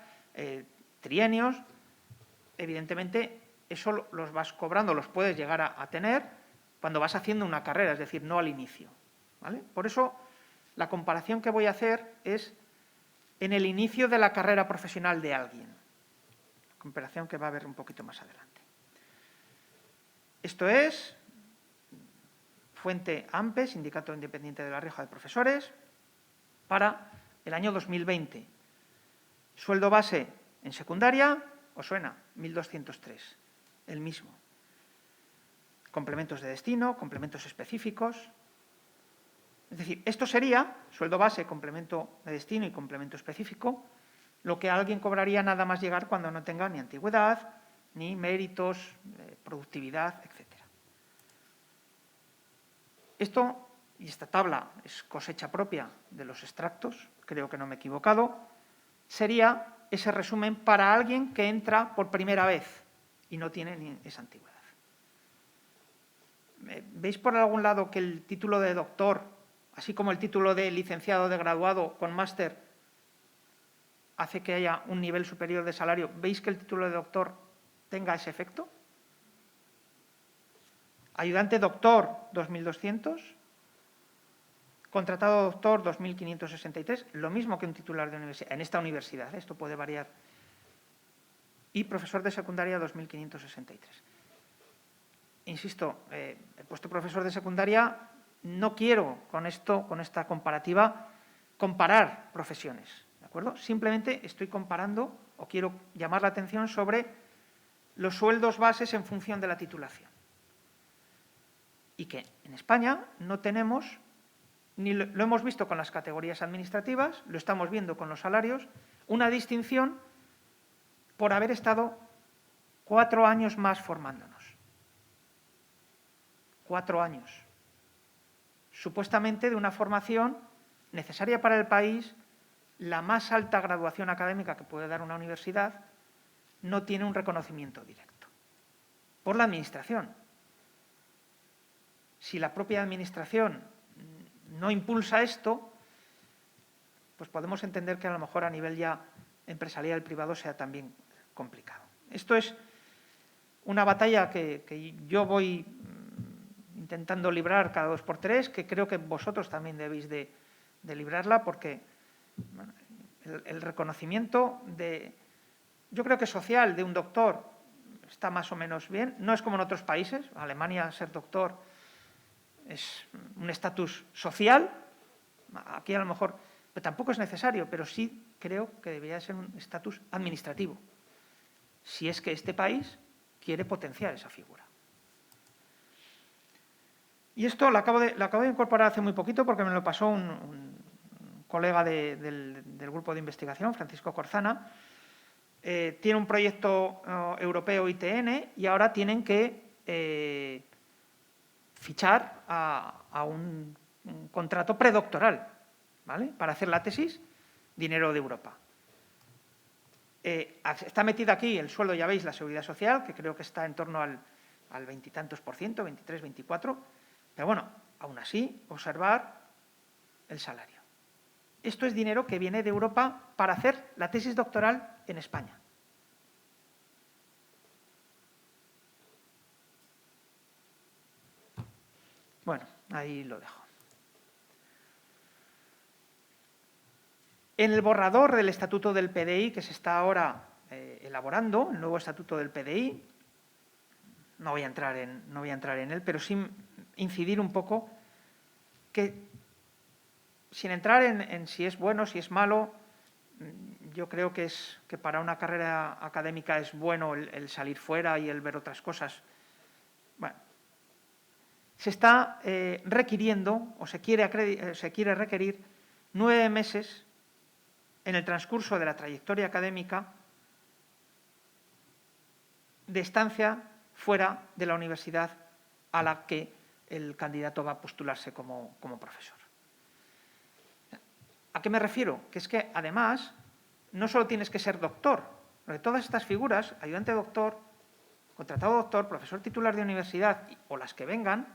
trienios, evidentemente eso los vas cobrando, los puedes llegar a tener cuando vas haciendo una carrera, es decir, no al inicio, ¿vale? Por eso la comparación que voy a hacer es en el inicio de la carrera profesional de alguien. Comparación que va a ver un poquito más adelante. Esto es fuente AMPE, Sindicato Independiente de La Rioja de Profesores, para el año 2020. Sueldo base en secundaria, ¿os suena? 1.203, el mismo. Complementos de destino, complementos específicos. Es decir, esto sería sueldo base, complemento de destino y complemento específico, lo que alguien cobraría nada más llegar cuando no tenga ni antigüedad, ni méritos, productividad, etc. Esto, y esta tabla es cosecha propia de los extractos, creo que no me he equivocado, sería ese resumen para alguien que entra por primera vez y no tiene ni esa antigüedad. ¿Veis por algún lado que el título de doctor, así como el título de licenciado de graduado con máster, hace que haya un nivel superior de salario? ¿Veis que el título de doctor tenga ese efecto? Ayudante doctor, 2.200. Contratado doctor, 2.563. Lo mismo que un titular de universidad, en esta universidad, esto puede variar. Y profesor de secundaria, 2.563. Insisto, he puesto profesor de secundaria, no quiero con esta comparativa, comparar profesiones, ¿de acuerdo? Simplemente estoy comparando o quiero llamar la atención sobre los sueldos bases en función de la titulación. Y que en España no tenemos, ni lo hemos visto con las categorías administrativas, lo estamos viendo con los salarios, una distinción por haber estado 4 años más formándonos. 4 años. Supuestamente de una formación necesaria para el país, la más alta graduación académica que puede dar una universidad, no tiene un reconocimiento directo por la Administración. Si la propia Administración no impulsa esto, pues podemos entender que a lo mejor a nivel ya empresarial privado sea también complicado. Esto es una batalla que yo voy intentando librar cada 2 por 3, que creo que vosotros también debéis de librarla, porque bueno, el reconocimiento yo creo que social de un doctor está más o menos bien. No es como en otros países. En Alemania ser doctor es un estatus social. Aquí a lo mejor pero tampoco es necesario, pero sí creo que debería ser un estatus administrativo, si es que este país quiere potenciar esa figura. Y esto lo acabo de incorporar hace muy poquito porque me lo pasó un colega del grupo de investigación, Francisco Corzana. Tiene un proyecto europeo ITN y ahora tienen que fichar a un contrato predoctoral, ¿vale? Para hacer la tesis, dinero de Europa. Está metido aquí el sueldo, ya veis, la seguridad social, que creo que está en torno al 20 y tantos %, 23, 24. Pero bueno, aún así, observar el salario. Esto es dinero que viene de Europa para hacer la tesis doctoral en España. Bueno, ahí lo dejo. En el borrador del Estatuto del PDI que se está ahora elaborando, el nuevo Estatuto del PDI, no voy a entrar en él, pero sí incidir un poco que, sin entrar en si es bueno, si es malo, yo creo que para una carrera académica es bueno el salir fuera y el ver otras cosas. Bueno, se está requiriendo o se quiere requerir 9 meses en el transcurso de la trayectoria académica de estancia fuera de la universidad a la que el candidato va a postularse como profesor. ¿A qué me refiero? Que es que, además, no solo tienes que ser doctor, porque todas estas figuras, ayudante doctor, contratado doctor, profesor titular de universidad o las que vengan,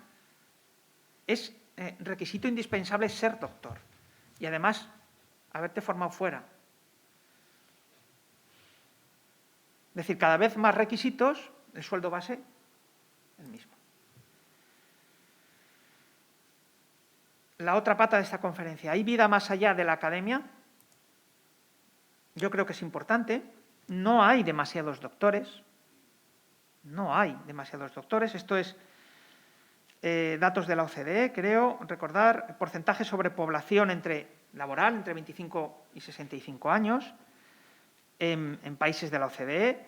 es requisito indispensable ser doctor y, además, haberte formado fuera. Es decir, cada vez más requisitos, el sueldo base el mismo. La otra pata de esta conferencia, ¿hay vida más allá de la academia? Yo creo que es importante. No hay demasiados doctores. No hay demasiados doctores. Esto es datos de la OCDE, creo. Recordar, porcentaje sobre población laboral entre 25 y 65 años en países de la OCDE.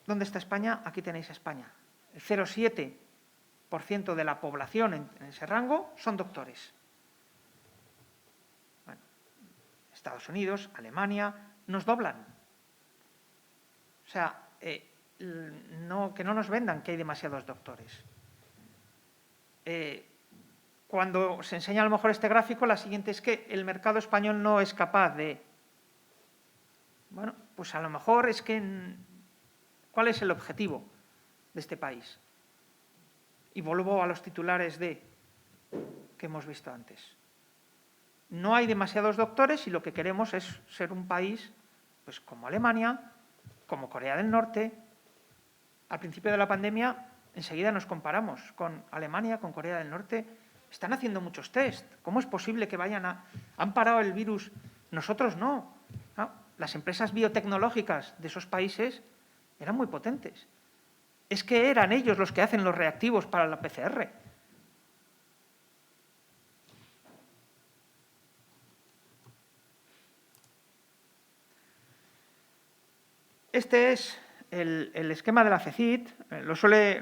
¿Dónde está España? Aquí tenéis España. El 0,7% de la población en ese rango son doctores. Bueno, Estados Unidos, Alemania, nos doblan. O sea, que no nos vendan que hay demasiados doctores. Cuando se enseña a lo mejor este gráfico, la siguiente es que el mercado español no es capaz de… Bueno, pues a lo mejor es que… ¿Cuál es el objetivo de este país? Y vuelvo a los titulares que hemos visto antes. No hay demasiados doctores y lo que queremos es ser un país pues, como Alemania, como Corea del Norte. Al principio de la pandemia, enseguida nos comparamos con Alemania, con Corea del Norte. Están haciendo muchos test. ¿Cómo es posible que han parado el virus? Nosotros no. ¿No? Las empresas biotecnológicas de esos países eran muy potentes. Es que eran ellos los que hacen los reactivos para la PCR. Este es el esquema de la FECIT. Lo suele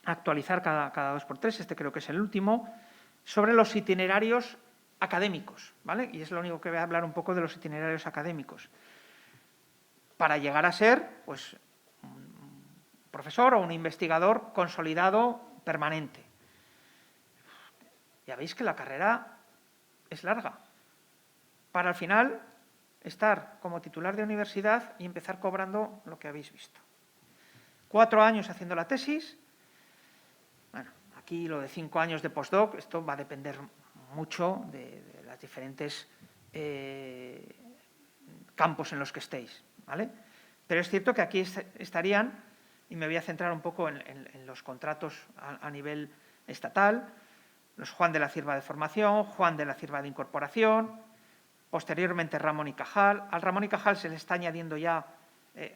actualizar cada 2 por 3, este creo que es el último, sobre los itinerarios académicos, ¿vale? Y es lo único que voy a hablar un poco de los itinerarios académicos. Para llegar a ser, pues, un profesor o un investigador consolidado permanente. Ya veis que la carrera es larga. Para al final estar como titular de universidad y empezar cobrando lo que habéis visto. 4 años haciendo la tesis. Bueno, aquí lo de 5 años de postdoc, esto va a depender mucho de las diferentes campos en los que estéis, ¿vale? Pero es cierto que aquí estarían, y me voy a centrar un poco en los contratos a nivel estatal, los Juan de la Cierva de Formación, Juan de la Cierva de Incorporación, posteriormente Ramón y Cajal. Al Ramón y Cajal se le está añadiendo ya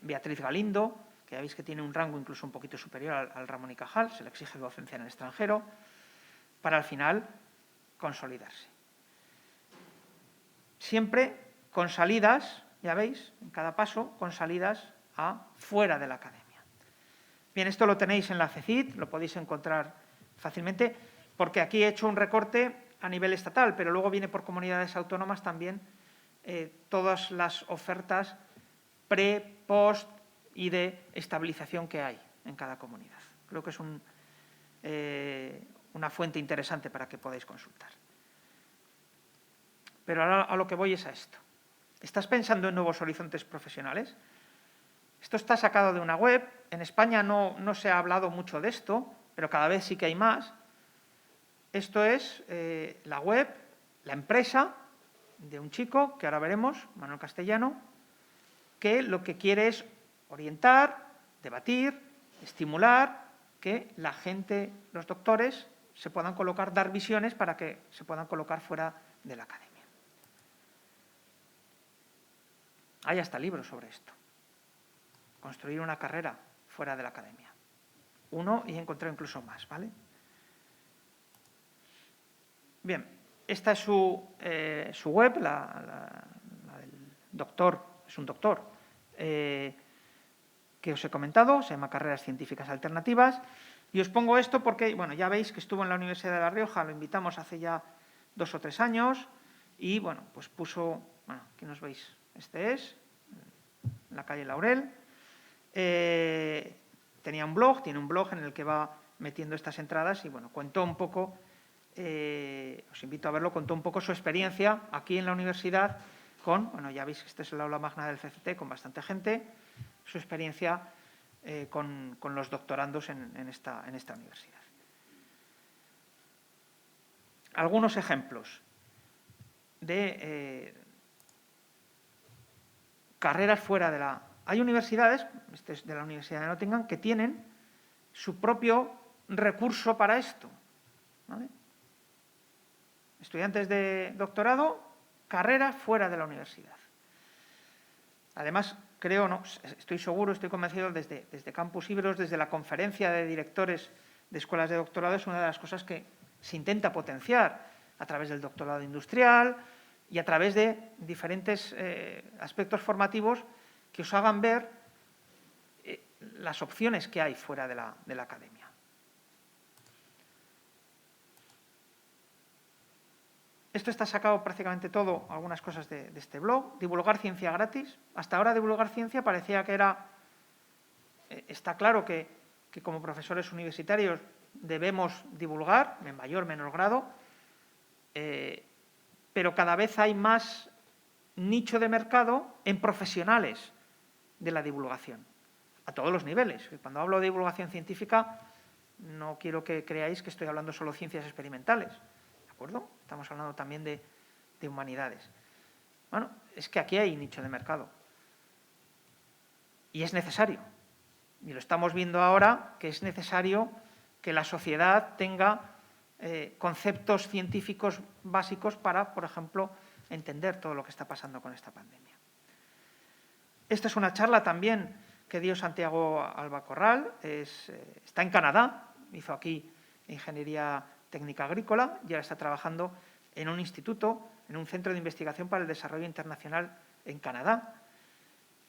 Beatriz Galindo, que ya veis que tiene un rango incluso un poquito superior al Ramón y Cajal, se le exige docencia en el extranjero, para al final consolidarse. Siempre con salidas, ya veis, en cada paso, con salidas a fuera de la academia. Bien, esto lo tenéis en la FECIT, lo podéis encontrar fácilmente, porque aquí he hecho un recorte a nivel estatal, pero luego viene por comunidades autónomas también todas las ofertas pre, post y de estabilización que hay en cada comunidad. Creo que es una fuente interesante para que podáis consultar. Pero ahora a lo que voy es a esto. ¿Estás pensando en nuevos horizontes profesionales? Esto está sacado de una web. En España no se ha hablado mucho de esto, pero cada vez sí que hay más. Esto es la web, la empresa de un chico, que ahora veremos, Manuel Castellano, que lo que quiere es orientar, debatir, estimular, que la gente, los doctores, se puedan colocar, dar visiones para que se puedan colocar fuera de la academia. Hay hasta libros sobre esto. Construir una carrera fuera de la academia. Uno y he encontrado incluso más, ¿vale? Bien, esta es su web, la del doctor, es un doctor, que os he comentado, se llama Carreras Científicas Alternativas. Y os pongo esto porque, bueno, ya veis que estuvo en la Universidad de La Rioja, lo invitamos hace ya 2 o 3 años y, bueno, pues puso, bueno, aquí nos veis, este es, en la calle Laurel. Tenía un blog, tiene un blog en el que va metiendo estas entradas y, bueno, contó un poco, os invito a verlo, contó un poco su experiencia aquí en la universidad con, bueno, ya veis que este es el aula magna del CCT con bastante gente, su experiencia con los doctorandos en esta universidad. Algunos ejemplos de carreras fuera de la... Hay universidades, este es de la Universidad de Nottingham, que tienen su propio recurso para esto, ¿vale? Estudiantes de doctorado, carrera fuera de la universidad. Además, creo, no, estoy seguro, estoy convencido, desde Campus Ibros, desde la conferencia de directores de escuelas de doctorado, es una de las cosas que se intenta potenciar a través del doctorado industrial y a través de diferentes aspectos formativos que os hagan ver las opciones que hay fuera de la academia. Esto está sacado prácticamente todo, algunas cosas de este blog. Divulgar ciencia gratis. Hasta ahora divulgar ciencia parecía que era... Está claro que como profesores universitarios debemos divulgar, en mayor o menor grado, pero cada vez hay más nicho de mercado en profesionales de la divulgación, a todos los niveles. Cuando hablo de divulgación científica, no quiero que creáis que estoy hablando solo de ciencias experimentales, ¿de acuerdo? Estamos hablando también de humanidades. Bueno, es que aquí hay nicho de mercado y es necesario. Y lo estamos viendo ahora, que es necesario que la sociedad tenga conceptos científicos básicos para, por ejemplo, entender todo lo que está pasando con esta pandemia. Esta es una charla también que dio Santiago Alba Corral, está en Canadá, hizo aquí Ingeniería Técnica Agrícola y ahora está trabajando en un instituto, en un centro de investigación para el desarrollo internacional en Canadá.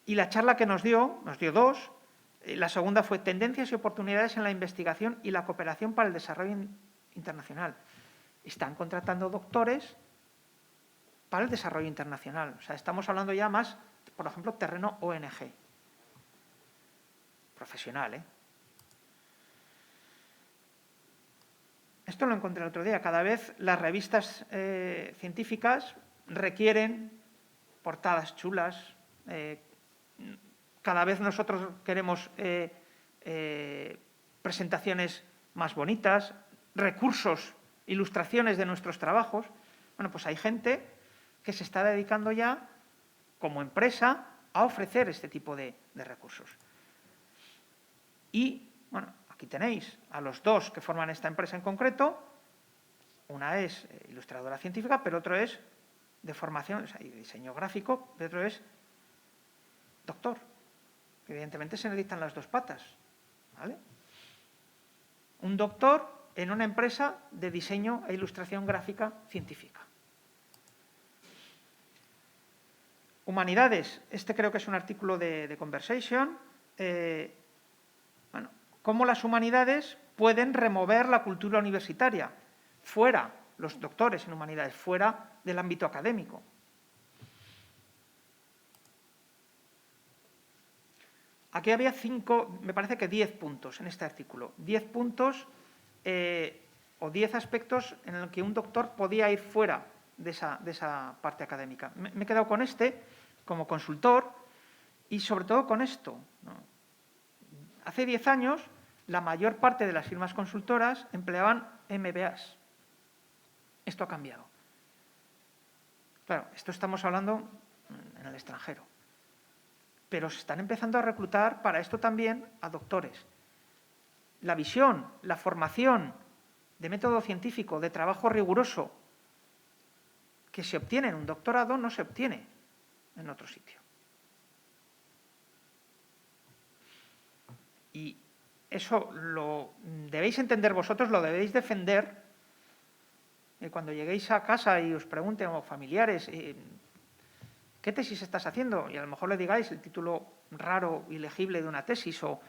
Y la charla que nos dio 2, la segunda fue Tendencias y oportunidades en la investigación y la cooperación para el desarrollo internacional. Están contratando doctores para el desarrollo internacional. O sea, estamos hablando ya más, por ejemplo, terreno ONG. Profesional, ¿eh? Esto lo encontré el otro día. Cada vez las revistas científicas requieren portadas chulas. Cada vez nosotros queremos presentaciones más bonitas, recursos, ilustraciones de nuestros trabajos. Bueno, pues hay gente que se está dedicando ya, como empresa, a ofrecer este tipo de recursos. Y, bueno, aquí tenéis a los 2 que forman esta empresa en concreto. Una es ilustradora científica, pero otro es de formación, o sea, y diseño gráfico, y otro es doctor. Evidentemente se necesitan las 2 patas, ¿vale? Un doctor en una empresa de diseño e ilustración gráfica científica. Humanidades. Este creo que es un artículo de Conversation. Bueno, cómo las humanidades pueden remover la cultura universitaria fuera, los doctores en humanidades, fuera del ámbito académico. Aquí había 5, me parece que 10 puntos en este artículo. 10 puntos o 10 aspectos en los que un doctor podía ir fuera de esa parte académica. Me he quedado con este como consultor y sobre todo con esto, ¿no? Hace 10 años la mayor parte de las firmas consultoras empleaban MBAs. Esto ha cambiado. Claro, esto estamos hablando en el extranjero. Pero se están empezando a reclutar para esto también a doctores. La visión, la formación de método científico, de trabajo riguroso, que se obtiene en un doctorado, no se obtiene en otro sitio. Y eso lo debéis entender vosotros, lo debéis defender. Cuando lleguéis a casa y os pregunten, o familiares, ¿qué tesis estás haciendo? Y a lo mejor le digáis el título raro y legible de una tesis o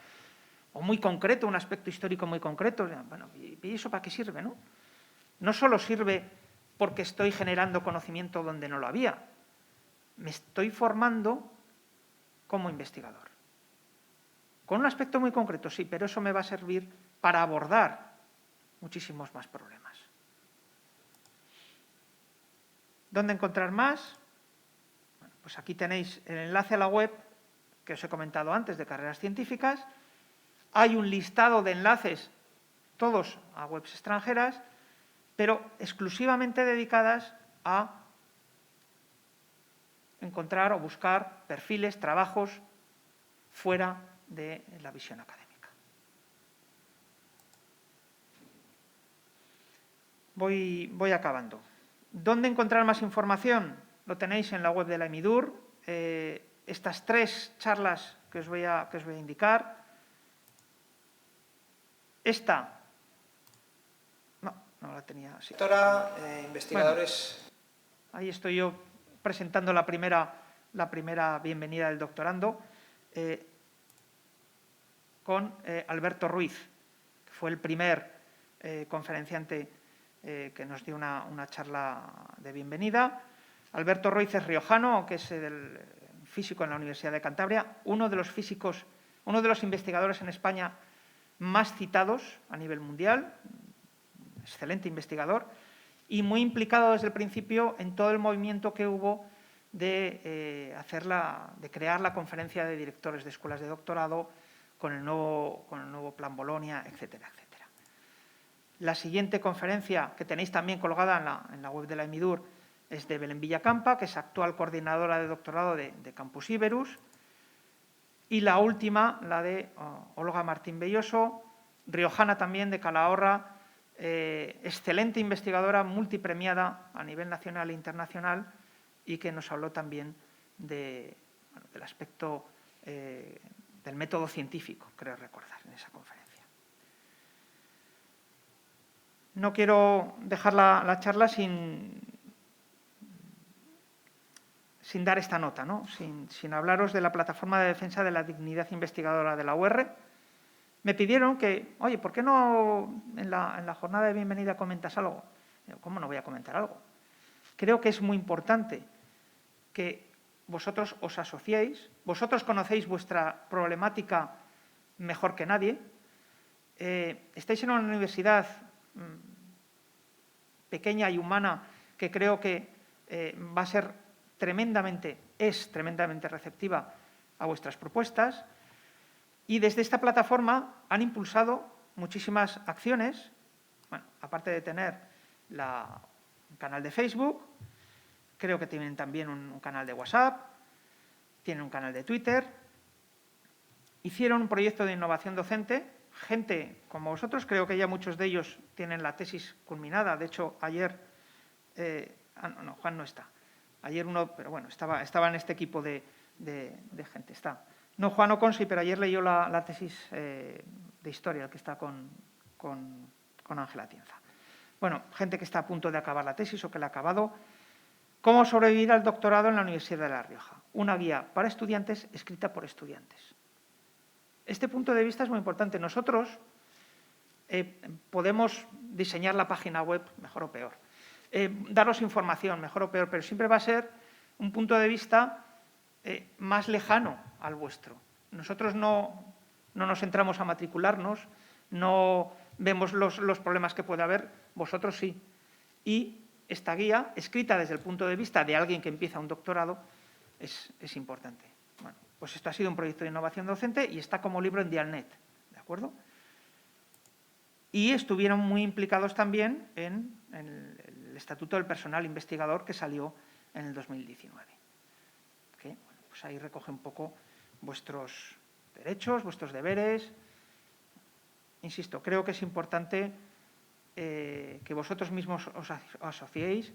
muy concreto, un aspecto histórico muy concreto. Bueno, ¿y eso para qué sirve, no? No solo sirve porque estoy generando conocimiento donde no lo había, me estoy formando como investigador. Con un aspecto muy concreto, sí, pero eso me va a servir para abordar muchísimos más problemas. ¿Dónde encontrar más? Bueno, pues aquí tenéis el enlace a la web que os he comentado antes de Carreras Científicas. Hay un listado de enlaces, todos a webs extranjeras, pero exclusivamente dedicadas a encontrar o buscar perfiles, trabajos fuera de la visión académica. Voy acabando. ¿Dónde encontrar más información? Lo tenéis en la web de la EMIDUR. Estas 3 charlas que os voy a indicar. Esta, no la tenía. Sí. Doctora, investigadores. Bueno, ahí estoy yo presentando la primera bienvenida del doctorando con Alberto Ruiz, que fue el primer conferenciante que nos dio una charla de bienvenida. Alberto Ruiz es riojano, que es el físico en la Universidad de Cantabria, uno de los investigadores en España más citados a nivel mundial, excelente investigador, y muy implicado desde el principio en todo el movimiento que hubo de crear la conferencia de directores de escuelas de doctorado con el nuevo Plan Bolonia, etcétera, etcétera. La siguiente conferencia, que tenéis también colgada en la web de la EMIDUR, es de Belén Villacampa, que es actual coordinadora de doctorado de Campus Iberus. Y la última, la de Olga Martín Belloso, riojana también, de Calahorra, excelente investigadora, multipremiada a nivel nacional e internacional, y que nos habló también del aspecto del método científico, creo recordar, en esa conferencia. No quiero dejar la charla sin dar esta nota, ¿no? sin hablaros de la plataforma de defensa de la dignidad investigadora de la UR. Me pidieron que, oye, ¿por qué no en la jornada de bienvenida comentas algo? ¿Cómo no voy a comentar algo? Creo que es muy importante que vosotros os asociéis, vosotros conocéis vuestra problemática mejor que nadie, estáis en una universidad pequeña y humana que creo que va a ser tremendamente receptiva a vuestras propuestas, y desde esta plataforma han impulsado muchísimas acciones, bueno, aparte de tener un canal de Facebook, creo que tienen también un canal de WhatsApp, tienen un canal de Twitter, hicieron un proyecto de innovación docente, gente como vosotros, creo que ya muchos de ellos tienen la tesis culminada. De hecho, ayer, no, Juan no está, ayer uno, pero bueno, estaba en este equipo de gente, está. No, Juan Oconsi, pero ayer leyó la tesis de historia, el que está con Ángela Tienza. Bueno, gente que está a punto de acabar la tesis o que la ha acabado. ¿Cómo sobrevivir al doctorado en la Universidad de La Rioja? Una guía para estudiantes escrita por estudiantes. Este punto de vista es muy importante. Nosotros podemos diseñar la página web mejor o peor, daros información mejor o peor, pero siempre va a ser un punto de vista más lejano al vuestro. Nosotros no nos entramos a matricularnos, no vemos los problemas que puede haber, vosotros sí. Y esta guía, escrita desde el punto de vista de alguien que empieza un doctorado, es importante. Bueno, pues esto ha sido un proyecto de innovación docente y está como libro en Dialnet, ¿de acuerdo? Y estuvieron muy implicados también en el Estatuto del Personal Investigador que salió en el 2019. ¿Okay? Bueno, pues ahí recoge un poco vuestros derechos, vuestros deberes. Insisto, creo que es importante que vosotros mismos os asociéis,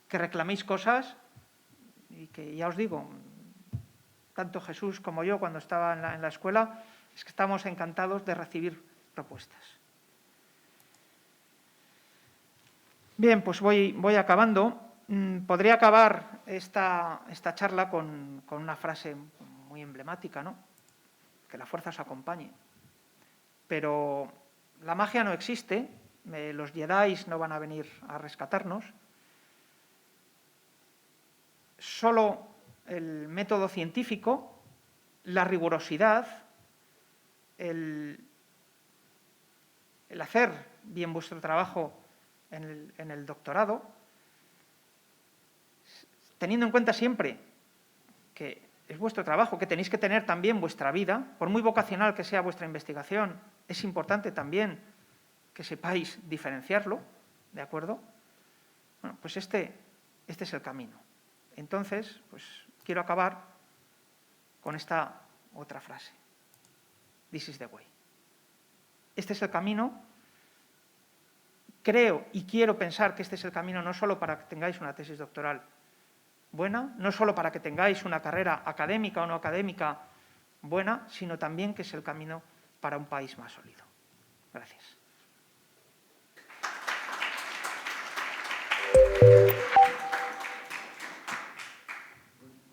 que reclaméis cosas y que, ya os digo, tanto Jesús como yo, cuando estaba en la escuela, Es que estamos encantados de recibir propuestas. Bien, pues voy acabando. Podría acabar esta charla con una frase muy emblemática, ¿no? Que la fuerza os acompañe. Pero la magia no existe, los Jedi no van a venir a rescatarnos. Solo el método científico, la rigurosidad, el hacer bien vuestro trabajo en el doctorado, teniendo en cuenta siempre que es vuestro trabajo, que tenéis que tener también vuestra vida, por muy vocacional que sea vuestra investigación, es importante también que sepáis diferenciarlo, ¿de acuerdo? Bueno, pues este es el camino. Entonces, pues quiero acabar con esta otra frase. This is the way. Este es el camino. Creo y quiero pensar que este es el camino no solo para que tengáis una tesis doctoral buena, no solo para que tengáis una carrera académica o no académica buena, sino también que es el camino para un país más sólido. Gracias.